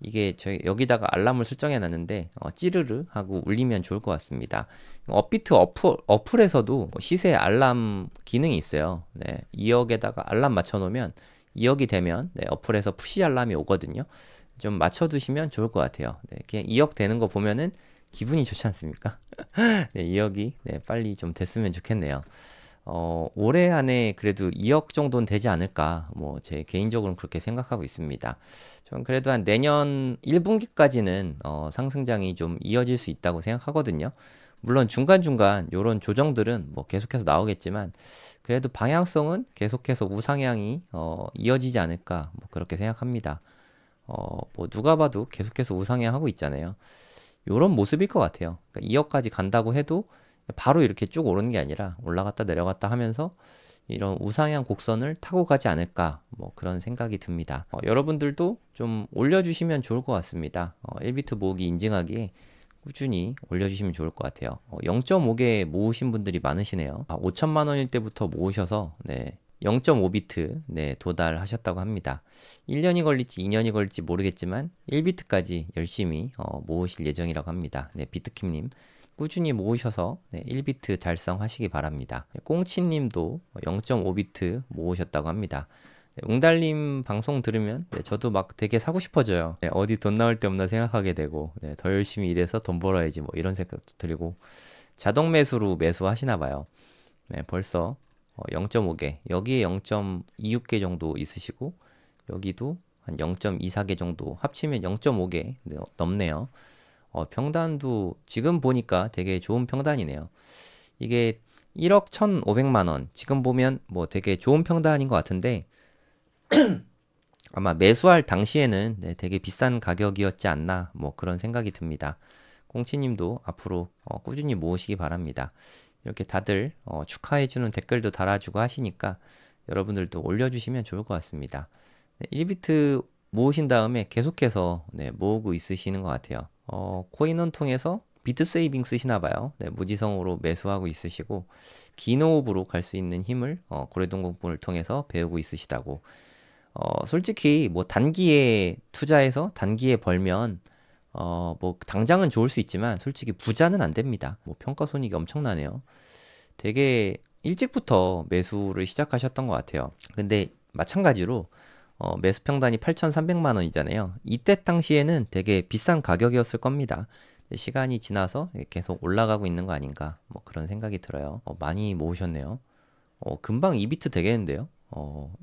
이게 저희 여기다가 알람을 설정해 놨는데 찌르르 하고 울리면 좋을 것 같습니다. 업비트 어플에서도 뭐 시세 알람 기능이 있어요. 네, 2억에다가 알람 맞춰 놓으면 2억이 되면 네, 어플에서 푸시 알람이 오거든요. 좀 맞춰 두시면 좋을 것 같아요. 네, 그냥 2억 되는 거 보면은 기분이 좋지 않습니까? 네, 2억이 네, 빨리 좀 됐으면 좋겠네요. 올해 안에 그래도 2억 정도는 되지 않을까, 뭐, 제 개인적으로는 그렇게 생각하고 있습니다. 좀 그래도 한 내년 1분기까지는, 상승장이 좀 이어질 수 있다고 생각하거든요. 물론 중간중간 요런 조정들은 뭐 계속해서 나오겠지만, 그래도 방향성은 계속해서 우상향이, 이어지지 않을까, 뭐 그렇게 생각합니다. 뭐 누가 봐도 계속해서 우상향 하고 있잖아요. 요런 모습일 것 같아요. 그러니까 2억까지 간다고 해도 바로 이렇게 쭉 오르는 게 아니라 올라갔다 내려갔다 하면서 이런 우상향 곡선을 타고 가지 않을까 뭐 그런 생각이 듭니다. 여러분들도 좀 올려주시면 좋을 것 같습니다. 1비트 모으기 인증하기에 꾸준히 올려주시면 좋을 것 같아요. 0.5개 모으신 분들이 많으시네요. 5천만 원일 때부터 모으셔서 네, 0.5비트 네, 도달하셨다고 합니다. 1년이 걸릴지 2년이 걸릴지 모르겠지만 1비트까지 열심히 모으실 예정이라고 합니다. 네, 비트킴님 꾸준히 모으셔서 네, 1비트 달성하시기 바랍니다. 꽁치님도 0.5비트 모으셨다고 합니다. 네, 웅달님 방송 들으면 네, 저도 막 되게 사고 싶어져요. 네, 어디 돈 나올 데 없나 생각하게 되고 네, 더 열심히 일해서 돈 벌어야지 뭐 이런 생각도 들고 자동 매수로 매수하시나 봐요. 네, 벌써 0.5개 여기에 0.26개 정도 있으시고 여기도 한 0.24개 정도 합치면 0.5개 넘네요. 평단도 지금 보니까 되게 좋은 평단이네요. 이게 1억 1,500만 원 지금 보면 뭐 되게 좋은 평단인 것 같은데 아마 매수할 당시에는 네, 되게 비싼 가격이었지 않나 뭐 그런 생각이 듭니다. 꽁치님도 앞으로 꾸준히 모으시기 바랍니다. 이렇게 다들 축하해주는 댓글도 달아주고 하시니까 여러분들도 올려주시면 좋을 것 같습니다. 네, 1비트 모으신 다음에 계속해서 네, 모으고 있으시는 것 같아요. 코인원 통해서 비트 세이빙 쓰시나 봐요. 네, 무지성으로 매수하고 있으시고 기노업으로 갈 수 있는 힘을 고래동공분을 통해서 배우고 있으시다고. 솔직히 뭐 단기에 투자해서 단기에 벌면 뭐 당장은 좋을 수 있지만 솔직히 부자는 안 됩니다. 뭐 평가 손익이 엄청나네요. 되게 일찍부터 매수를 시작하셨던 것 같아요. 근데 마찬가지로 매수 평단이 8,300만 원이잖아요. 이때 당시에는 되게 비싼 가격이었을 겁니다. 시간이 지나서 계속 올라가고 있는 거 아닌가 뭐 그런 생각이 들어요. 많이 모으셨네요. 금방 2비트 되겠는데요.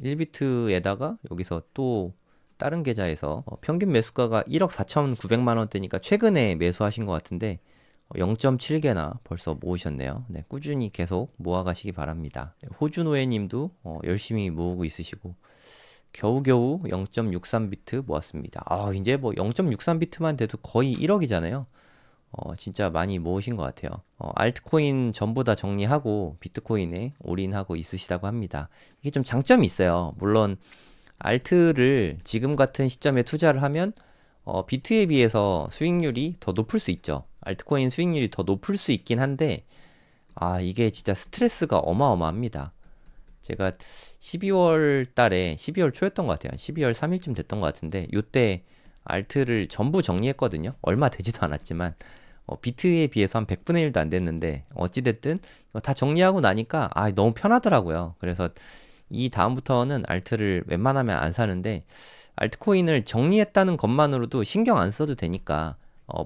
1비트에다가 여기서 또 다른 계좌에서 평균 매수가가 1억 4,900만 원대니까 최근에 매수하신 것 같은데 0.7개나 벌써 모으셨네요. 네, 꾸준히 계속 모아가시기 바랍니다. 호주 노예님도 열심히 모으고 있으시고 겨우겨우 0.63비트 모았습니다. 이제 뭐 0.63비트만 돼도 거의 1억이잖아요. 진짜 많이 모으신 것 같아요. 알트코인 전부 다 정리하고 비트코인에 올인하고 있으시다고 합니다. 이게 좀 장점이 있어요. 물론 알트를 지금 같은 시점에 투자를 하면 비트에 비해서 수익률이 더 높을 수 있죠. 알트코인 수익률이 더 높을 수 있긴 한데 이게 진짜 스트레스가 어마어마합니다. 제가 12월 달에 12월 초였던 것 같아요. 12월 3일쯤 됐던 것 같은데 요때 알트를 전부 정리했거든요. 얼마 되지도 않았지만 비트에 비해서 한 100분의 1도 안 됐는데 어찌됐든 다 정리하고 나니까 너무 편하더라고요. 그래서 이 다음부터는 알트를 웬만하면 안 사는데 알트코인을 정리했다는 것만으로도 신경 안 써도 되니까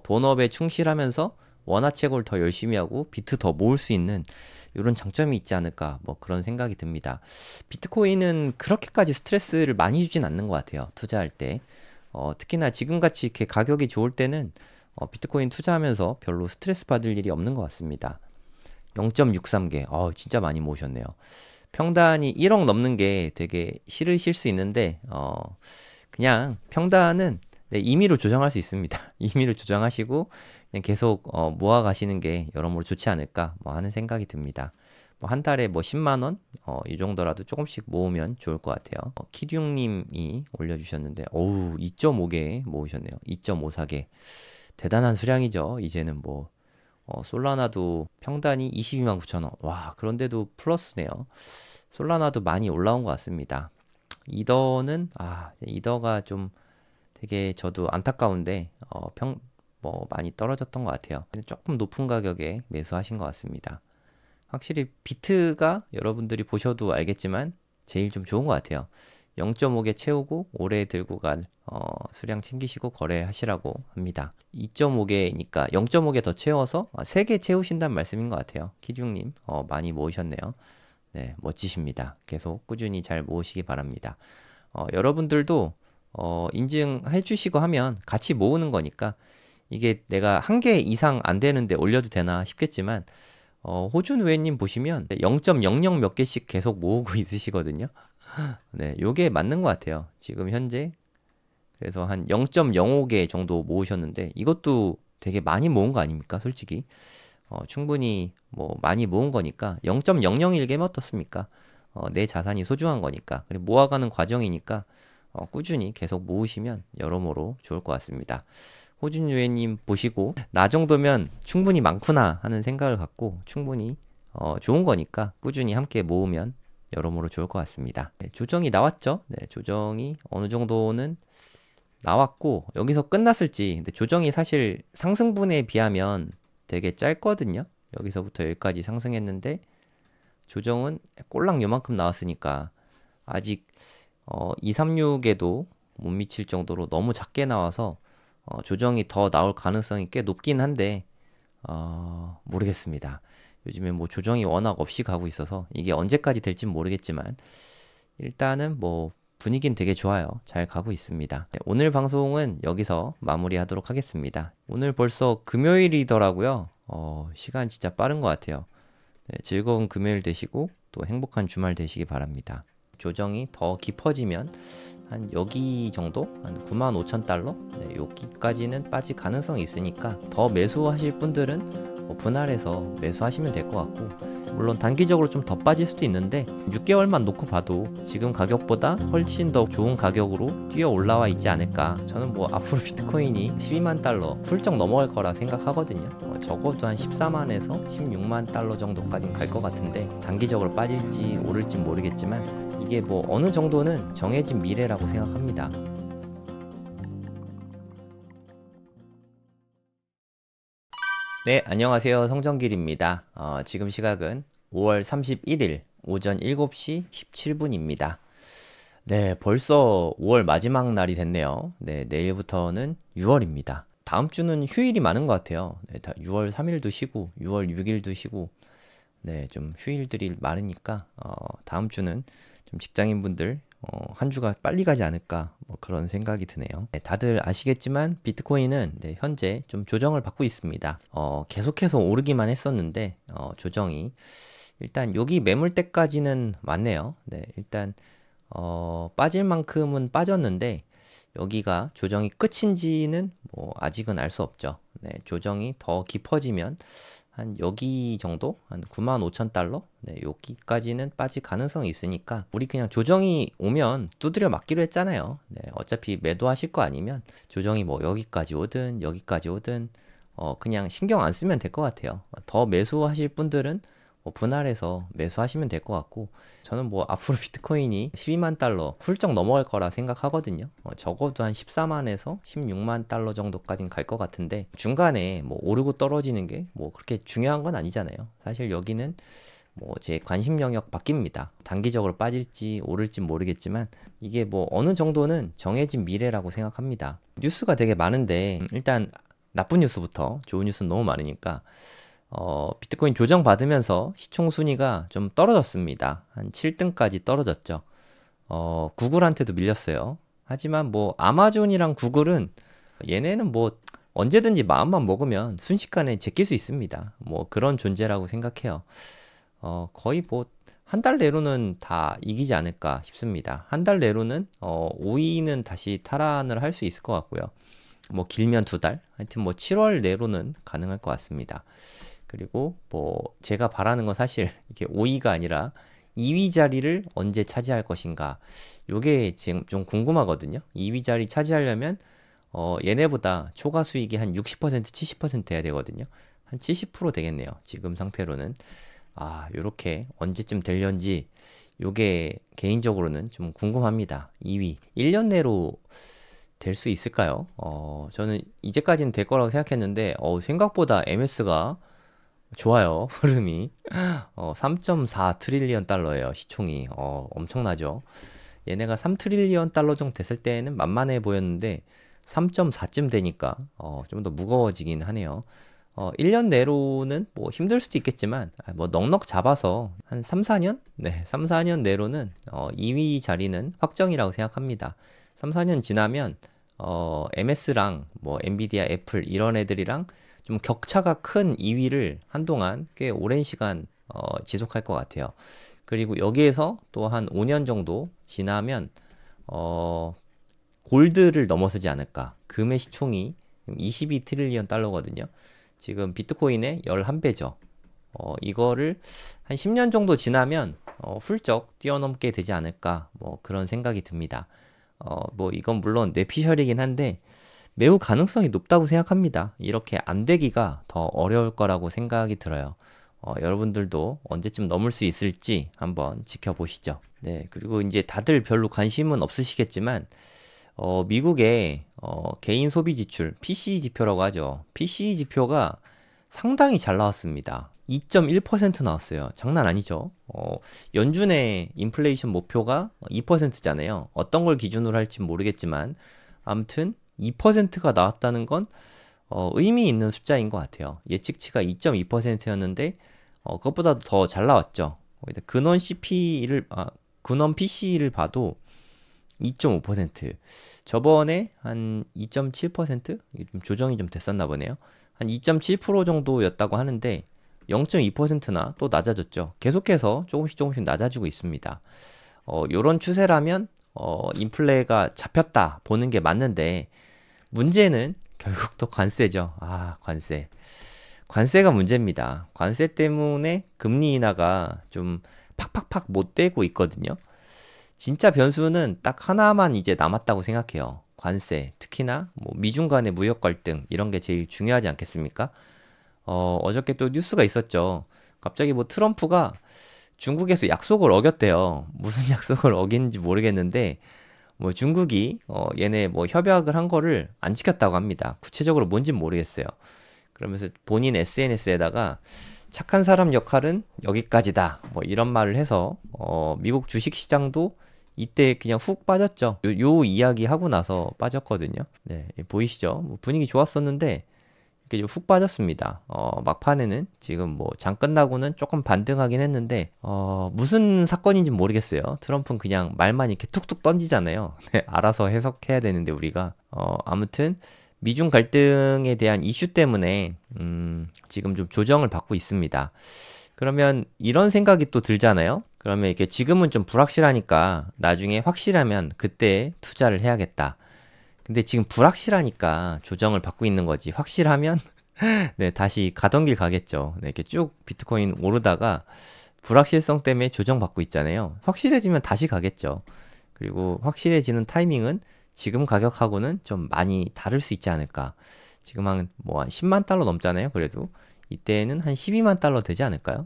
본업에 충실하면서 원화채굴 더 열심히 하고 비트 더 모을 수 있는 이런 장점이 있지 않을까 뭐 그런 생각이 듭니다. 비트코인은 그렇게까지 스트레스를 많이 주진 않는 것 같아요. 투자할 때 특히나 지금같이 이렇게 가격이 좋을 때는 비트코인 투자하면서 별로 스트레스 받을 일이 없는 것 같습니다. 0.63개 진짜 많이 모으셨네요. 평단이 1억 넘는 게 되게 싫으실 수 있는데 그냥 평단은 네, 임의로 조정할 수 있습니다. 임의로 조정하시고 그냥 계속 모아 가시는 게 여러모로 좋지 않을까 뭐 하는 생각이 듭니다. 뭐 한 달에 뭐 10만 원, 이 정도라도 조금씩 모으면 좋을 것 같아요. 키듐님이 올려주셨는데, 2.5개 모으셨네요. 2.54개. 대단한 수량이죠. 이제는 뭐 솔라나도 평단이 22만 9천 원. 와, 그런데도 플러스네요. 솔라나도 많이 올라온 것 같습니다. 이더는 이더가 좀 되게 저도 안타까운데 뭐 많이 떨어졌던 것 같아요. 조금 높은 가격에 매수하신 것 같습니다. 확실히 비트가 여러분들이 보셔도 알겠지만 제일 좀 좋은 것 같아요. 0.5개 채우고 오래 들고 갈 수량 챙기시고 거래하시라고 합니다. 2.5개니까 0.5개 더 채워서 3개 채우신다는 말씀인 것 같아요. 키중님 많이 모으셨네요. 네, 멋지십니다. 계속 꾸준히 잘 모으시기 바랍니다. 여러분들도 인증해 주시고 하면 같이 모으는 거니까 이게 내가 한 개 이상 안 되는데 올려도 되나 싶겠지만 호준 우회님 보시면 0.00 몇 개씩 계속 모으고 있으시거든요. 네, 요게 맞는 것 같아요. 지금 현재 그래서 한 0.05개 정도 모으셨는데 이것도 되게 많이 모은 거 아닙니까? 솔직히 충분히 뭐 많이 모은 거니까 0.001개면 어떻습니까? 내 자산이 소중한 거니까 그리고 모아가는 과정이니까 꾸준히 계속 모으시면 여러모로 좋을 것 같습니다. 호준 유해님 보시고 나 정도면 충분히 많구나 하는 생각을 갖고 충분히 좋은 거니까 꾸준히 함께 모으면 여러모로 좋을 것 같습니다. 네, 조정이 나왔죠? 네, 조정이 어느 정도는 나왔고 여기서 끝났을지. 근데 조정이 사실 상승분에 비하면 되게 짧거든요. 여기서부터 여기까지 상승했는데 조정은 꼴랑 요만큼 나왔으니까 아직 236에도 못 미칠 정도로 너무 작게 나와서 조정이 더 나올 가능성이 꽤 높긴 한데 모르겠습니다. 요즘에 뭐 조정이 워낙 없이 가고 있어서 이게 언제까지 될진 모르겠지만 일단은 뭐 분위기는 되게 좋아요. 잘 가고 있습니다. 네, 오늘 방송은 여기서 마무리하도록 하겠습니다. 오늘 벌써 금요일이더라고요. 시간 진짜 빠른 것 같아요. 네, 즐거운 금요일 되시고 또 행복한 주말 되시기 바랍니다. 조정이 더 깊어지면 한 여기 정도? 한 95,000달러? 네, 여기까지는 빠질 가능성이 있으니까 더 매수하실 분들은 분할해서 매수하시면 될 것 같고 물론 단기적으로 좀 더 빠질 수도 있는데 6개월만 놓고 봐도 지금 가격보다 훨씬 더 좋은 가격으로 뛰어 올라와 있지 않을까. 저는 뭐 앞으로 비트코인이 12만 달러 훌쩍 넘어갈 거라 생각하거든요. 적어도 한 14만에서 16만 달러 정도까지는 갈 것 같은데 단기적으로 빠질지 오를지 모르겠지만 이게 뭐 어느 정도는 정해진 미래라고 생각합니다. 네, 안녕하세요. 성정길입니다. 지금 시각은 5월 31일 오전 7시 17분입니다. 네, 벌써 5월 마지막 날이 됐네요. 네, 내일부터는 6월입니다. 다음 주는 휴일이 많은 것 같아요. 네, 6월 3일도 쉬고 6월 6일도 쉬고 네, 좀 휴일들이 많으니까 다음 주는 좀 직장인분들 한 주가 빨리 가지 않을까 뭐 그런 생각이 드네요. 네, 다들 아시겠지만 비트코인은 네, 현재 좀 조정을 받고 있습니다. 계속해서 오르기만 했었는데 조정이 일단 여기 매물대까지는 맞네요. 네, 일단 빠질 만큼은 빠졌는데 여기가 조정이 끝인지는 뭐 아직은 알 수 없죠. 네, 조정이 더 깊어지면 한 여기 정도? 한 95,000달러? 네, 여기까지는 빠질 가능성이 있으니까 우리 그냥 조정이 오면 두드려 맞기로 했잖아요. 네, 어차피 매도하실 거 아니면 조정이 뭐 여기까지 오든 여기까지 오든 그냥 신경 안 쓰면 될 것 같아요. 더 매수하실 분들은 뭐 분할해서 매수하시면 될 것 같고 저는 뭐 앞으로 비트코인이 12만 달러 훌쩍 넘어갈 거라 생각하거든요. 적어도 한 14만에서 16만 달러 정도까지는 갈 것 같은데 중간에 뭐 오르고 떨어지는 게 뭐 그렇게 중요한 건 아니잖아요. 사실 여기는 뭐 제 관심 영역 바뀝니다. 단기적으로 빠질지 오를지 모르겠지만 이게 뭐 어느 정도는 정해진 미래라고 생각합니다. 뉴스가 되게 많은데 일단 나쁜 뉴스부터 좋은 뉴스는 너무 많으니까 비트코인 조정 받으면서 시총 순위가 좀 떨어졌습니다. 한 7등까지 떨어졌죠. 구글한테도 밀렸어요. 하지만 뭐 아마존이랑 구글은 얘네는 뭐 언제든지 마음만 먹으면 순식간에 제낄 수 있습니다. 뭐 그런 존재라고 생각해요. 거의 뭐 한 달 내로는 다 이기지 않을까 싶습니다. 한 달 내로는 5위는 다시 탈환을 할 수 있을 것 같고요. 뭐 길면 2달? 하여튼 뭐 7월 내로는 가능할 것 같습니다. 그리고 뭐 제가 바라는 건 사실 이게 5위가 아니라 2위 자리를 언제 차지할 것인가. 요게 지금 좀 궁금하거든요. 2위 자리 차지하려면 얘네보다 초과 수익이 한 60% 70% 돼야 되거든요. 한 70% 되겠네요. 지금 상태로는 요렇게 언제쯤 될련지 요게 개인적으로는 좀 궁금합니다. 2위. 1년 내로 될 수 있을까요? 저는 이제까지는 될 거라고 생각했는데, 생각보다 MS가 좋아요. 흐름이. 3.4 트릴리언 달러예요. 시총이. 엄청나죠. 얘네가 3 트릴리언 달러 정도 됐을 때는 만만해 보였는데 3.4쯤 되니까 좀 더 무거워지긴 하네요. 1년 내로는 뭐 힘들 수도 있겠지만 뭐 넉넉 잡아서 한 3, 4년? 네, 3, 4년 내로는 2위 자리는 확정이라고 생각합니다. 3, 4년 지나면 MS랑 뭐 엔비디아, 애플 이런 애들이랑 좀 격차가 큰 2위를 한동안 꽤 오랜 시간 지속할 것 같아요. 그리고 여기에서 또 한 5년 정도 지나면 골드를 넘어서지 않을까. 금의 시총이 22 트릴리언 달러거든요. 지금 비트코인의 11배죠. 이거를 한 10년 정도 지나면 훌쩍 뛰어넘게 되지 않을까. 뭐 그런 생각이 듭니다. 뭐 이건 물론 뇌피셜이긴 한데 매우 가능성이 높다고 생각합니다. 이렇게 안 되기가 더 어려울 거라고 생각이 들어요. 여러분들도 언제쯤 넘을 수 있을지 한번 지켜보시죠. 네, 그리고 이제 다들 별로 관심은 없으시겠지만 미국의 개인 소비 지출 PCE 지표라고 하죠. PCE 지표가 상당히 잘 나왔습니다. 2.1% 나왔어요. 장난 아니죠? 연준의 인플레이션 목표가 2%잖아요. 어떤 걸 기준으로 할지 모르겠지만 아무튼 2%가 나왔다는 건 의미 있는 숫자인 것 같아요. 예측치가 2.2%였는데 그것보다도 더 잘 나왔죠. 근원 PC를 봐도 2.5%. 저번에 한 2.7%? 좀 조정이 좀 됐었나 보네요. 한 2.7% 정도였다고 하는데 0.2%나 또 낮아졌죠. 계속해서 조금씩 낮아지고 있습니다. 요런 추세라면 인플레가 잡혔다 보는 게 맞는데 문제는 결국 또 관세죠. 관세. 관세가 문제입니다. 관세 때문에 금리 인하가 좀 팍팍팍 못 되고 있거든요. 진짜 변수는 딱 하나만 이제 남았다고 생각해요. 관세. 특히나 뭐 미중 간의 무역 갈등 이런 게 제일 중요하지 않겠습니까? 어저께 또 뉴스가 있었죠. 갑자기 뭐 트럼프가 중국에서 약속을 어겼대요. 무슨 약속을 어긴지 모르겠는데 뭐 중국이 얘네 뭐 협약을 한 거를 안 지켰다고 합니다. 구체적으로 뭔진 모르겠어요. 그러면서 본인 SNS에다가 착한 사람 역할은 여기까지다. 뭐 이런 말을 해서 미국 주식 시장도 이때 그냥 훅 빠졌죠. 요 이야기 하고 나서 빠졌거든요. 네, 보이시죠? 뭐 분위기 좋았었는데 이게 훅 빠졌습니다. 막판에는 지금 뭐 장 끝나고는 조금 반등하긴 했는데 무슨 사건인지 모르겠어요. 트럼프는 그냥 말만 이렇게 툭툭 던지잖아요. 네, 알아서 해석해야 되는데 우리가 아무튼 미중 갈등에 대한 이슈 때문에 지금 좀 조정을 받고 있습니다. 그러면 이런 생각이 또 들잖아요. 그러면 이렇게 지금은 좀 불확실하니까 나중에 확실하면 그때 투자를 해야겠다. 근데 지금 불확실하니까 조정을 받고 있는 거지. 확실하면 네, 다시 가던 길 가겠죠. 네, 이렇게 쭉 비트코인 오르다가 불확실성 때문에 조정받고 있잖아요. 확실해지면 다시 가겠죠. 그리고 확실해지는 타이밍은 지금 가격하고는 좀 많이 다를 수 있지 않을까. 지금 한 10만 달러 넘잖아요. 그래도 이때는 한 12만 달러 되지 않을까요?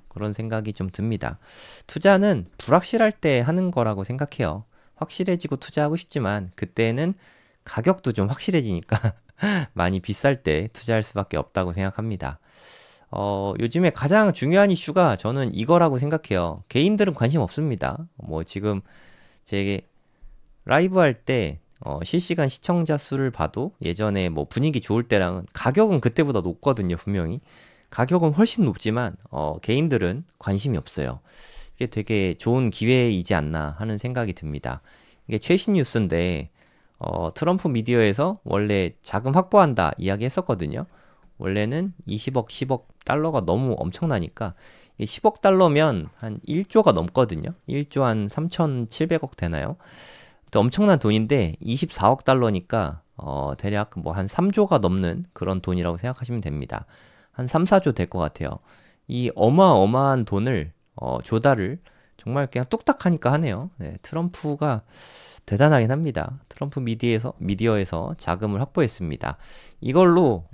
그런 생각이 좀 듭니다. 투자는 불확실할 때 하는 거라고 생각해요. 확실해지고 투자하고 싶지만 그때는 가격도 좀 확실해지니까 많이 비쌀 때 투자할 수밖에 없다고 생각합니다. 요즘에 가장 중요한 이슈가 저는 이거라고 생각해요. 개인들은 관심 없습니다. 뭐 지금 제 라이브 할 때 실시간 시청자 수를 봐도 예전에 뭐 분위기 좋을 때랑은 가격은 그때보다 높거든요, 분명히. 가격은 훨씬 높지만 개인들은 관심이 없어요. 이게 되게 좋은 기회이지 않나 하는 생각이 듭니다. 이게 최신 뉴스인데 트럼프 미디어에서 원래 자금 확보한다 이야기 했었거든요. 원래는 20억, 10억 달러가 너무 엄청나니까 10억 달러면 한 1조가 넘거든요. 1조 한 3,700억 되나요? 엄청난 돈인데 24억 달러니까 대략 뭐 한 3조가 넘는 그런 돈이라고 생각하시면 됩니다. 한 3, 4조 될 것 같아요. 이 어마어마한 돈을 조달을 정말 그냥 뚝딱 하니까 하네요. 네, 트럼프가 대단하긴 합니다. 트럼프 미디어에서 자금을 확보했습니다. 이걸로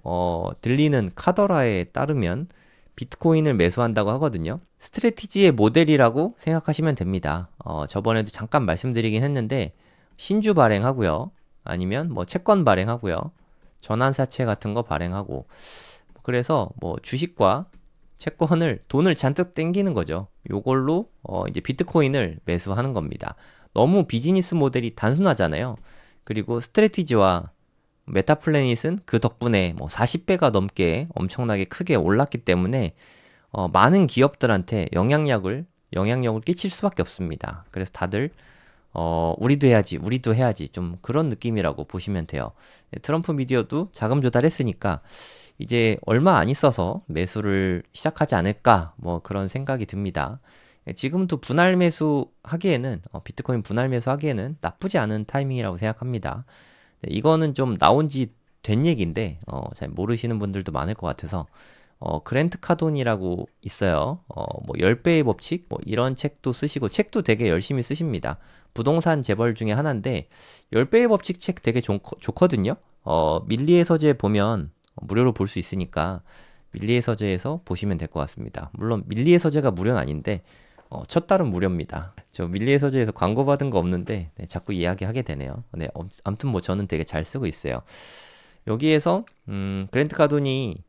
들리는 카더라에 따르면 비트코인을 매수한다고 하거든요. 스트래티지의 모델이라고 생각하시면 됩니다. 저번에도 잠깐 말씀드리긴 했는데 신주 발행하고요. 아니면 뭐 채권 발행하고요. 전환사채 같은 거 발행하고, 그래서 뭐 주식과 채권을 돈을 잔뜩 땡기는 거죠. 요걸로 이제 비트코인을 매수하는 겁니다. 너무 비즈니스 모델이 단순하잖아요. 그리고 스트래티지와 메타플래닛은 그 덕분에 뭐 40배가 넘게 엄청나게 크게 올랐기 때문에 많은 기업들한테 영향력을 끼칠 수밖에 없습니다. 그래서 다들 우리도 해야지 좀 그런 느낌이라고 보시면 돼요. 트럼프 미디어도 자금 조달했으니까 이제 얼마 안 있어서 매수를 시작하지 않을까, 뭐 그런 생각이 듭니다. 지금도 분할 매수 하기에는 비트코인 분할 매수 하기에는 나쁘지 않은 타이밍이라고 생각합니다. 이거는 좀 나온 지 된 얘기인데 잘 모르시는 분들도 많을 것 같아서 그랜트 카돈이라고 있어요. 뭐 10배의 법칙 뭐 이런 책도 쓰시고, 책도 되게 열심히 쓰십니다. 부동산 재벌 중에 하나인데 10배의 법칙 책 되게 좋거든요. 밀리의 서재 보면 무료로 볼 수 있으니까 밀리의 서재에서 보시면 될 것 같습니다. 물론 밀리의 서재가 무료는 아닌데 첫 달은 무료입니다. 저 밀리의 서재에서 광고 받은 거 없는데 자꾸 이야기하게 되네요. 네, 아무튼 뭐 저는 되게 잘 쓰고 있어요. 여기에서 그랜트 카돈이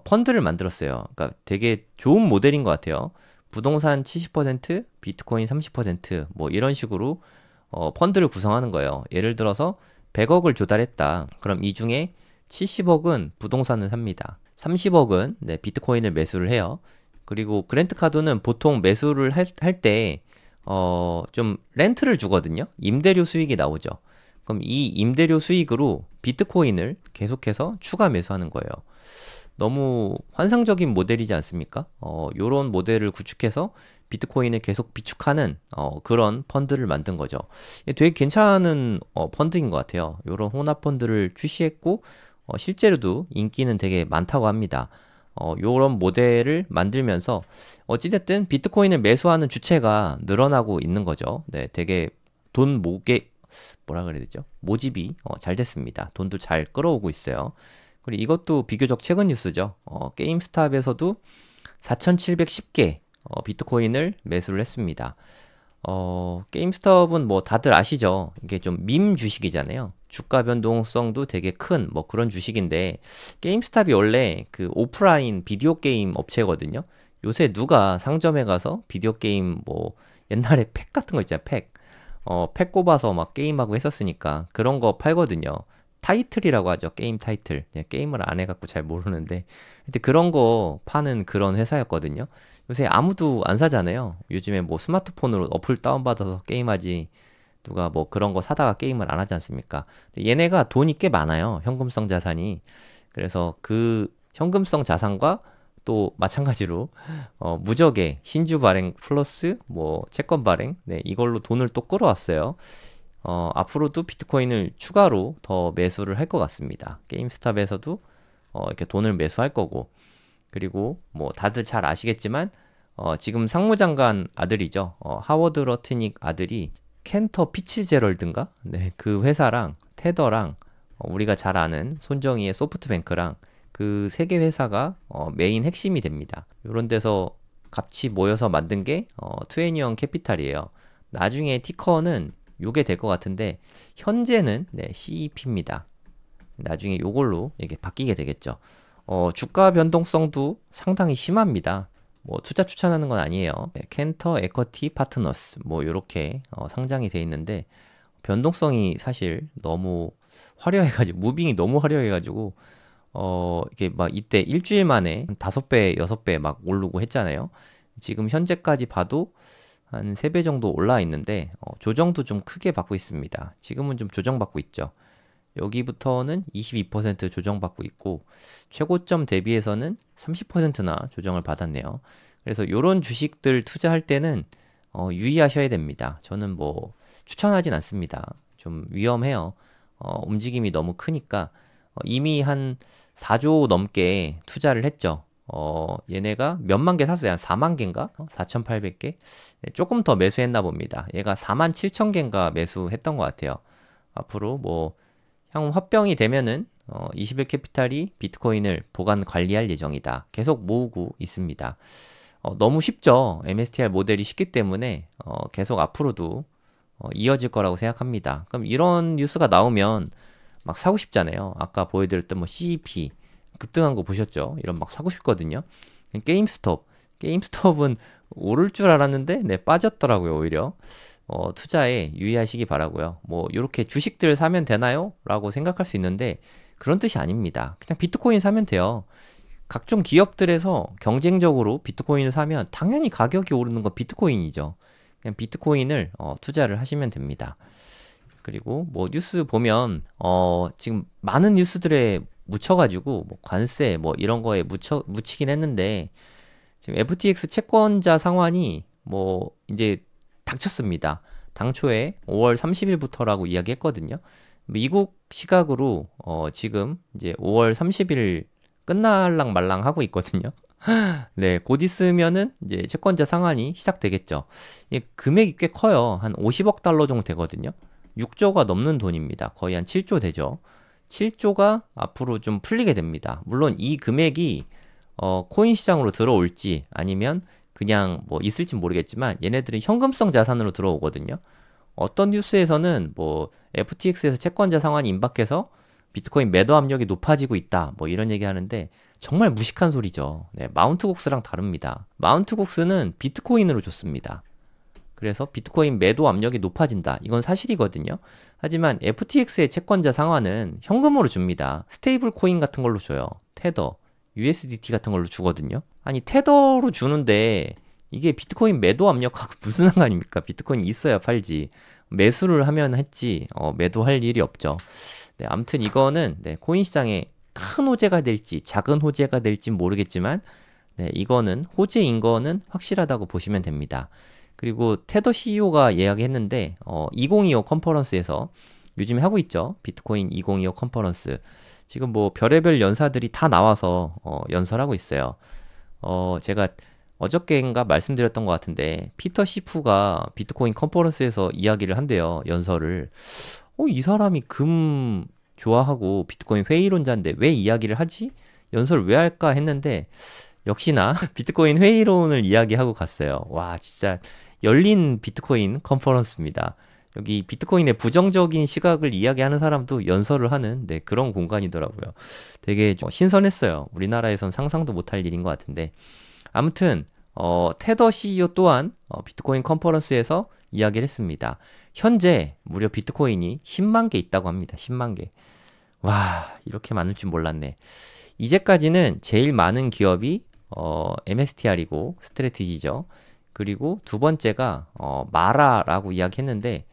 펀드를 만들었어요. 그러니까 되게 좋은 모델인 것 같아요. 부동산 70%, 비트코인 30%뭐 이런 식으로 펀드를 구성하는 거예요. 예를 들어서 100억을 조달했다. 그럼 이 중에 70억은 부동산을 삽니다. 30억은 비트코인을 매수를 해요. 그리고 그랜트 카돈은 보통 매수를 할 때 좀 렌트를 주거든요. 임대료 수익이 나오죠. 그럼 이 임대료 수익으로 비트코인을 계속해서 추가 매수하는 거예요. 너무 환상적인 모델이지 않습니까? 요런 모델을 구축해서 비트코인을 계속 비축하는 그런 펀드를 만든 거죠. 되게 괜찮은 펀드인 것 같아요. 요런 혼합 펀드를 출시했고 실제로도 인기는 되게 많다고 합니다. 요런 모델을 만들면서 어찌됐든 비트코인을 매수하는 주체가 늘어나고 있는 거죠. 네, 되게 뭐라 그래야 되죠? 모집이 잘 됐습니다. 돈도 잘 끌어오고 있어요. 그리고 이것도 비교적 최근 뉴스죠. 게임스탑에서도 4,710개 비트코인을 매수를 했습니다. 게임스톱은 뭐 다들 아시죠? 이게 좀 밈 주식이잖아요. 주가 변동성도 되게 큰 뭐 그런 주식인데, 게임스탑이 원래 그 오프라인 비디오 게임 업체거든요. 요새 누가 상점에 가서 비디오 게임 뭐 옛날에 팩 같은 거 있잖아요. 팩 꼽아서 막 게임하고 했었으니까 그런 거 팔거든요. 타이틀이라고 하죠. 게임 타이틀. 게임을 안 해갖고 잘 모르는데, 근데 그런 거 파는 그런 회사였거든요. 요새 아무도 안 사잖아요. 요즘에 뭐 스마트폰으로 어플 다운받아서 게임하지 누가 뭐 그런 거 사다가 게임을 안 하지 않습니까? 얘네가 돈이 꽤 많아요. 현금성 자산이. 그래서 그 현금성 자산과 또 마찬가지로 무적의 신주 발행 플러스 뭐 채권 발행, 이걸로 돈을 또 끌어왔어요. 앞으로도 비트코인을 추가로 더 매수를 할 것 같습니다. 게임스탑에서도 이렇게 돈을 매수할 거고, 그리고 뭐 다들 잘 아시겠지만 지금 상무장관 아들이죠. 하워드 러트닉 아들이 켄터 피츠제럴드인가? 네, 그 회사랑 테더랑 우리가 잘 아는 손정희의 소프트뱅크랑 그 세 개 회사가 메인 핵심이 됩니다. 이런 데서 같이 모여서 만든 게 투애니언 캐피탈이에요. 나중에 티커는 요게 될 것 같은데 현재는 CEP입니다. 나중에 요걸로 이게 바뀌게 되겠죠. 주가 변동성도 상당히 심합니다. 뭐 투자 추천하는 건 아니에요. 켄터 에쿼티 파트너스 뭐 요렇게 상장이 돼 있는데, 변동성이 사실 너무 화려해가지고, 무빙이 너무 화려해가지고 이게 막 이때 일주일 만에 5배, 6배 막 오르고 했잖아요. 지금 현재까지 봐도 한 3배 정도 올라 있는데 조정도 좀 크게 받고 있습니다. 지금은 좀 조정받고 있죠. 여기부터는 22% 조정받고 있고, 최고점 대비해서는 30%나 조정을 받았네요. 그래서 이런 주식들 투자할 때는 유의하셔야 됩니다. 저는 뭐 추천하진 않습니다. 좀 위험해요. 움직임이 너무 크니까. 이미 한 4조 넘게 투자를 했죠. 얘네가 몇만 개 샀어요. 한 4만 개인가? 4,800개? 조금 더 매수했나 봅니다. 얘가 4만 7천 개인가 매수했던 것 같아요. 앞으로 뭐 향후 합병이 되면은 21 캐피탈이 비트코인을 보관 관리할 예정이다. 계속 모으고 있습니다. 너무 쉽죠. MSTR 모델이 쉽기 때문에 계속 앞으로도 이어질 거라고 생각합니다. 그럼 이런 뉴스가 나오면 막 사고 싶잖아요. 아까 보여드렸던 뭐 CEP 급등한 거 보셨죠? 이런 막 사고 싶거든요. 게임스톱은 오를 줄 알았는데 네, 빠졌더라고요. 오히려 투자에 유의하시기 바라고요. 뭐 이렇게 주식들 사면 되나요? 라고 생각할 수 있는데 그런 뜻이 아닙니다. 그냥 비트코인 사면 돼요. 각종 기업들에서 경쟁적으로 비트코인을 사면 당연히 가격이 오르는 건 비트코인이죠. 그냥 비트코인을 투자를 하시면 됩니다. 그리고 뭐 뉴스 보면 지금 많은 뉴스들에 묻혀가지고 뭐 관세 뭐 이런 거에 묻히긴 했는데 지금 FTX 채권자 상환이 뭐 이제 닥쳤습니다. 당초에 5월 30일부터라고 이야기했거든요. 미국 시각으로 지금 이제 5월 30일 끝날랑 말랑 하고 있거든요. 네, 곧 있으면은 이제 채권자 상환이 시작되겠죠. 이 금액이 꽤 커요. 한 50억 달러 정도 되거든요. 6조가 넘는 돈입니다. 거의 한 7조 되죠. 7조가 앞으로 좀 풀리게 됩니다. 물론 이 금액이 코인 시장으로 들어올지 아니면 그냥 뭐 있을지 모르겠지만 얘네들은 현금성 자산으로 들어오거든요. 어떤 뉴스에서는 뭐 FTX에서 채권자 상환이 임박해서 비트코인 매도 압력이 높아지고 있다. 뭐 이런 얘기 하는데 정말 무식한 소리죠. 네, 마운트곡스랑 다릅니다. 마운트곡스는 비트코인으로 줬습니다. 그래서 비트코인 매도 압력이 높아진다. 이건 사실이거든요. 하지만 FTX의 채권자 상환은 현금으로 줍니다. 스테이블 코인 같은 걸로 줘요. 테더, USDT 같은 걸로 주거든요. 아니 테더로 주는데 이게 비트코인 매도 압력하고 무슨 상관입니까? 비트코인이 있어야 팔지. 매수를 하면 했지 매도할 일이 없죠. 네, 아무튼 이거는 네, 코인 시장에 큰 호재가 될지 작은 호재가 될지 모르겠지만 네, 이거는 호재인 거는 확실하다고 보시면 됩니다. 그리고 테더 CEO가 이야기했는데 2025 컨퍼런스에서 요즘에 하고 있죠. 비트코인 2025 컨퍼런스. 지금 뭐 별의별 연사들이 다 나와서 연설하고 있어요. 제가 어저께인가 말씀드렸던 것 같은데 피터 시프가 비트코인 컨퍼런스에서 이야기를 한대요. 연설을. 이 사람이 금 좋아하고 비트코인 회의론자인데 왜 이야기를 하지? 연설을 왜 할까 했는데 역시나 비트코인 회의론을 이야기하고 갔어요. 와, 진짜 열린 비트코인 컨퍼런스입니다. 여기 비트코인의 부정적인 시각을 이야기하는 사람도 연설을 하는 네, 그런 공간이더라고요. 되게 좀 신선했어요. 우리나라에선 상상도 못할 일인 것 같은데. 아무튼 테더 CEO 또한 비트코인 컨퍼런스에서 이야기를 했습니다. 현재 무려 비트코인이 10만 개 있다고 합니다. 10만 개. 와, 이렇게 많을 줄 몰랐네. 이제까지는 제일 많은 기업이 MSTR이고 스트래티지죠. 그리고 두 번째가 마라라고 이야기했는데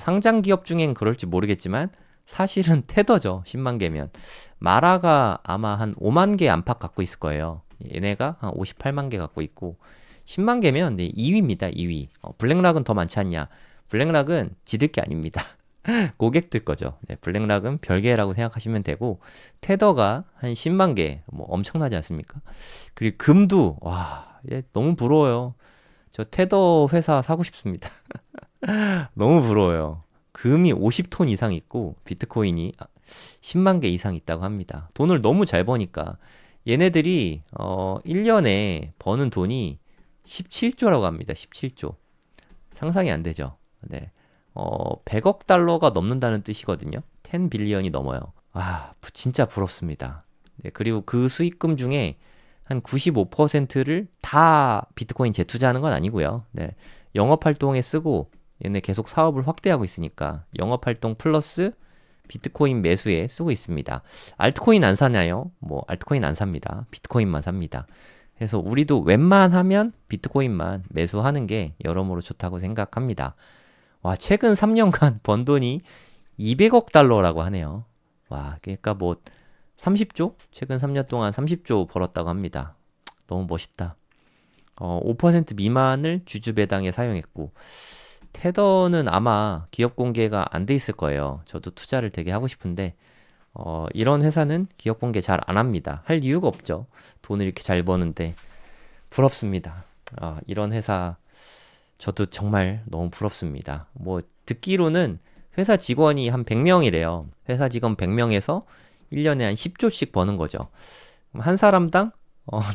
상장 기업 중엔 그럴지 모르겠지만 사실은 테더죠. 10만 개면. 마라가 아마 한 5만 개 안팎 갖고 있을 거예요. 얘네가 한 58만 개 갖고 있고 10만 개면 네, 2위입니다. 2위. 블랙락은 더 많지 않냐? 블랙락은 지들 게 아닙니다. 고객들 거죠. 네, 블랙락은 별개라고 생각하시면 되고 테더가 한 10만 개, 뭐 엄청나지 않습니까? 그리고 금도 와, 얘 너무 부러워요. 저 테더 회사 사고 싶습니다. 너무 부러워요. 금이 50톤 이상 있고 비트코인이 10만 개 이상 있다고 합니다. 돈을 너무 잘 버니까 얘네들이 1년에 버는 돈이 17조라고 합니다. 17조. 상상이 안 되죠. 네. 100억 달러가 넘는다는 뜻이거든요. 10 빌리언이 넘어요. 아, 진짜 부럽습니다. 네, 그리고 그 수익금 중에 한 95%를 다 비트코인 재투자하는 건 아니고요. 네. 영업활동에 쓰고 얘네 계속 사업을 확대하고 있으니까 영업활동 플러스 비트코인 매수에 쓰고 있습니다. 알트코인 안 사나요? 뭐 알트코인 안 삽니다. 비트코인만 삽니다. 그래서 우리도 웬만하면 비트코인만 매수하는 게 여러모로 좋다고 생각합니다. 와, 최근 3년간 번 돈이 200억 달러라고 하네요. 와, 그러니까 뭐 30조? 최근 3년 동안 30조 벌었다고 합니다. 너무 멋있다. 5% 미만을 주주배당에 사용했고 테더는 아마 기업 공개가 안 돼 있을 거예요. 저도 투자를 되게 하고 싶은데 이런 회사는 기업 공개 잘 안 합니다. 할 이유가 없죠. 돈을 이렇게 잘 버는데 부럽습니다. 이런 회사 저도 정말 너무 부럽습니다. 뭐 듣기로는 회사 직원이 한 100명이래요. 회사 직원 100명에서 1년에 한 10조씩 버는 거죠. 그럼 한 사람당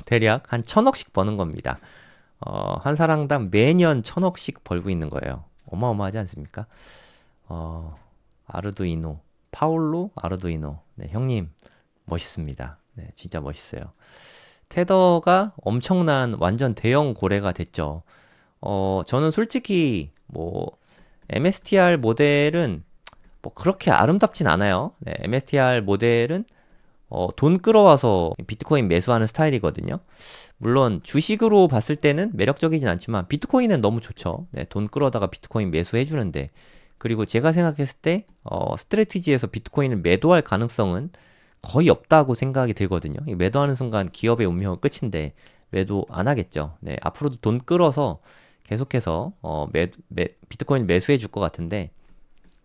대략 한 1000억씩 버는 겁니다. 한 사람당 매년 1000억씩 벌고 있는 거예요. 어마어마하지 않습니까? 아르두이노, 파울로 아르두이노. 네, 형님, 멋있습니다. 네, 진짜 멋있어요. 테더가 엄청난 완전 대형 고래가 됐죠. 저는 솔직히 뭐 MSTR 모델은 뭐 그렇게 아름답진 않아요. 네, MSTR 모델은 돈 끌어와서 비트코인 매수하는 스타일이거든요. 물론 주식으로 봤을 때는 매력적이진 않지만 비트코인은 너무 좋죠. 네, 돈 끌어다가 비트코인 매수해주는데, 그리고 제가 생각했을 때 스트래티지에서 비트코인을 매도할 가능성은 거의 없다고 생각이 들거든요. 매도하는 순간 기업의 운명은 끝인데 매도 안 하겠죠. 네, 앞으로도 돈 끌어서 계속해서 비트코인 매수해 줄 것 같은데,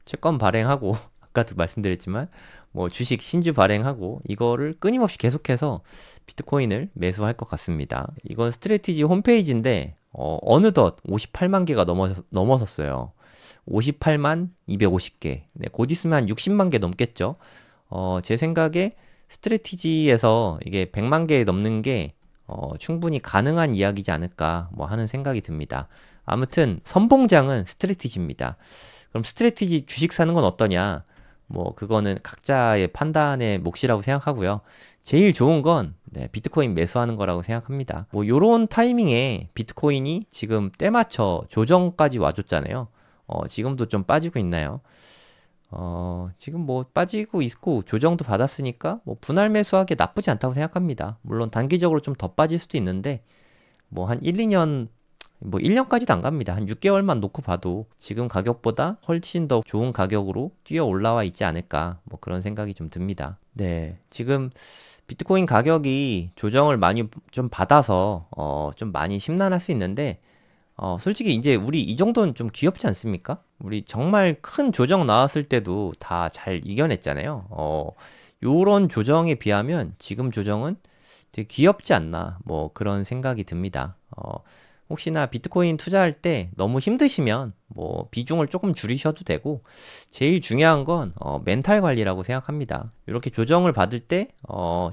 채권 발행하고 아까도 말씀드렸지만 뭐 주식 신주 발행하고 이거를 끊임없이 계속해서 비트코인을 매수할 것 같습니다. 이건 스트래티지 홈페이지인데 어느덧 58만 개가 넘어섰어요. 58만 250개. 네, 곧 있으면 한 60만 개 넘겠죠. 제 생각에 스트래티지에서 이게 100만 개 넘는 게 충분히 가능한 이야기지 않을까 뭐 하는 생각이 듭니다. 아무튼 선봉장은 스트래티지입니다. 그럼 스트래티지 주식 사는 건 어떠냐? 뭐 그거는 각자의 판단의 몫이라고 생각하고요. 제일 좋은 건 비트코인 매수하는 거라고 생각합니다. 뭐 요런 타이밍에 비트코인이 지금 때맞춰 조정까지 와줬잖아요. 지금도 좀 빠지고 있나요? 지금 뭐 빠지고 있고 조정도 받았으니까 뭐 분할 매수하기 나쁘지 않다고 생각합니다. 물론 단기적으로 좀 더 빠질 수도 있는데 뭐 한 1, 2년, 뭐 1년까지도 안 갑니다. 한 6개월만 놓고 봐도 지금 가격보다 훨씬 더 좋은 가격으로 뛰어 올라와 있지 않을까 뭐 그런 생각이 좀 듭니다. 네, 지금 비트코인 가격이 조정을 많이 좀 받아서 좀 많이 심란할 수 있는데, 솔직히 이제 우리 이 정도는 좀 귀엽지 않습니까? 우리 정말 큰 조정 나왔을 때도 다 잘 이겨냈잖아요. 요런 조정에 비하면 지금 조정은 되게 귀엽지 않나 뭐 그런 생각이 듭니다. 혹시나 비트코인 투자할 때 너무 힘드시면 뭐 비중을 조금 줄이셔도 되고, 제일 중요한 건 멘탈 관리라고 생각합니다. 이렇게 조정을 받을 때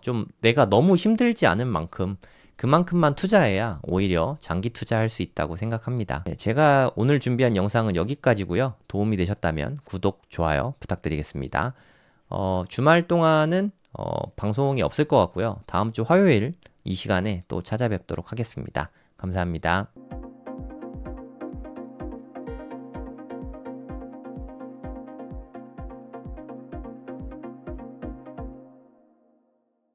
좀 내가 너무 힘들지 않은 만큼 그만큼만 투자해야 오히려 장기 투자할 수 있다고 생각합니다. 네, 제가 오늘 준비한 영상은 여기까지고요. 도움이 되셨다면 구독, 좋아요 부탁드리겠습니다. 주말 동안은 방송이 없을 것 같고요. 다음 주 화요일 이 시간에 또 찾아뵙도록 하겠습니다. 감사합니다.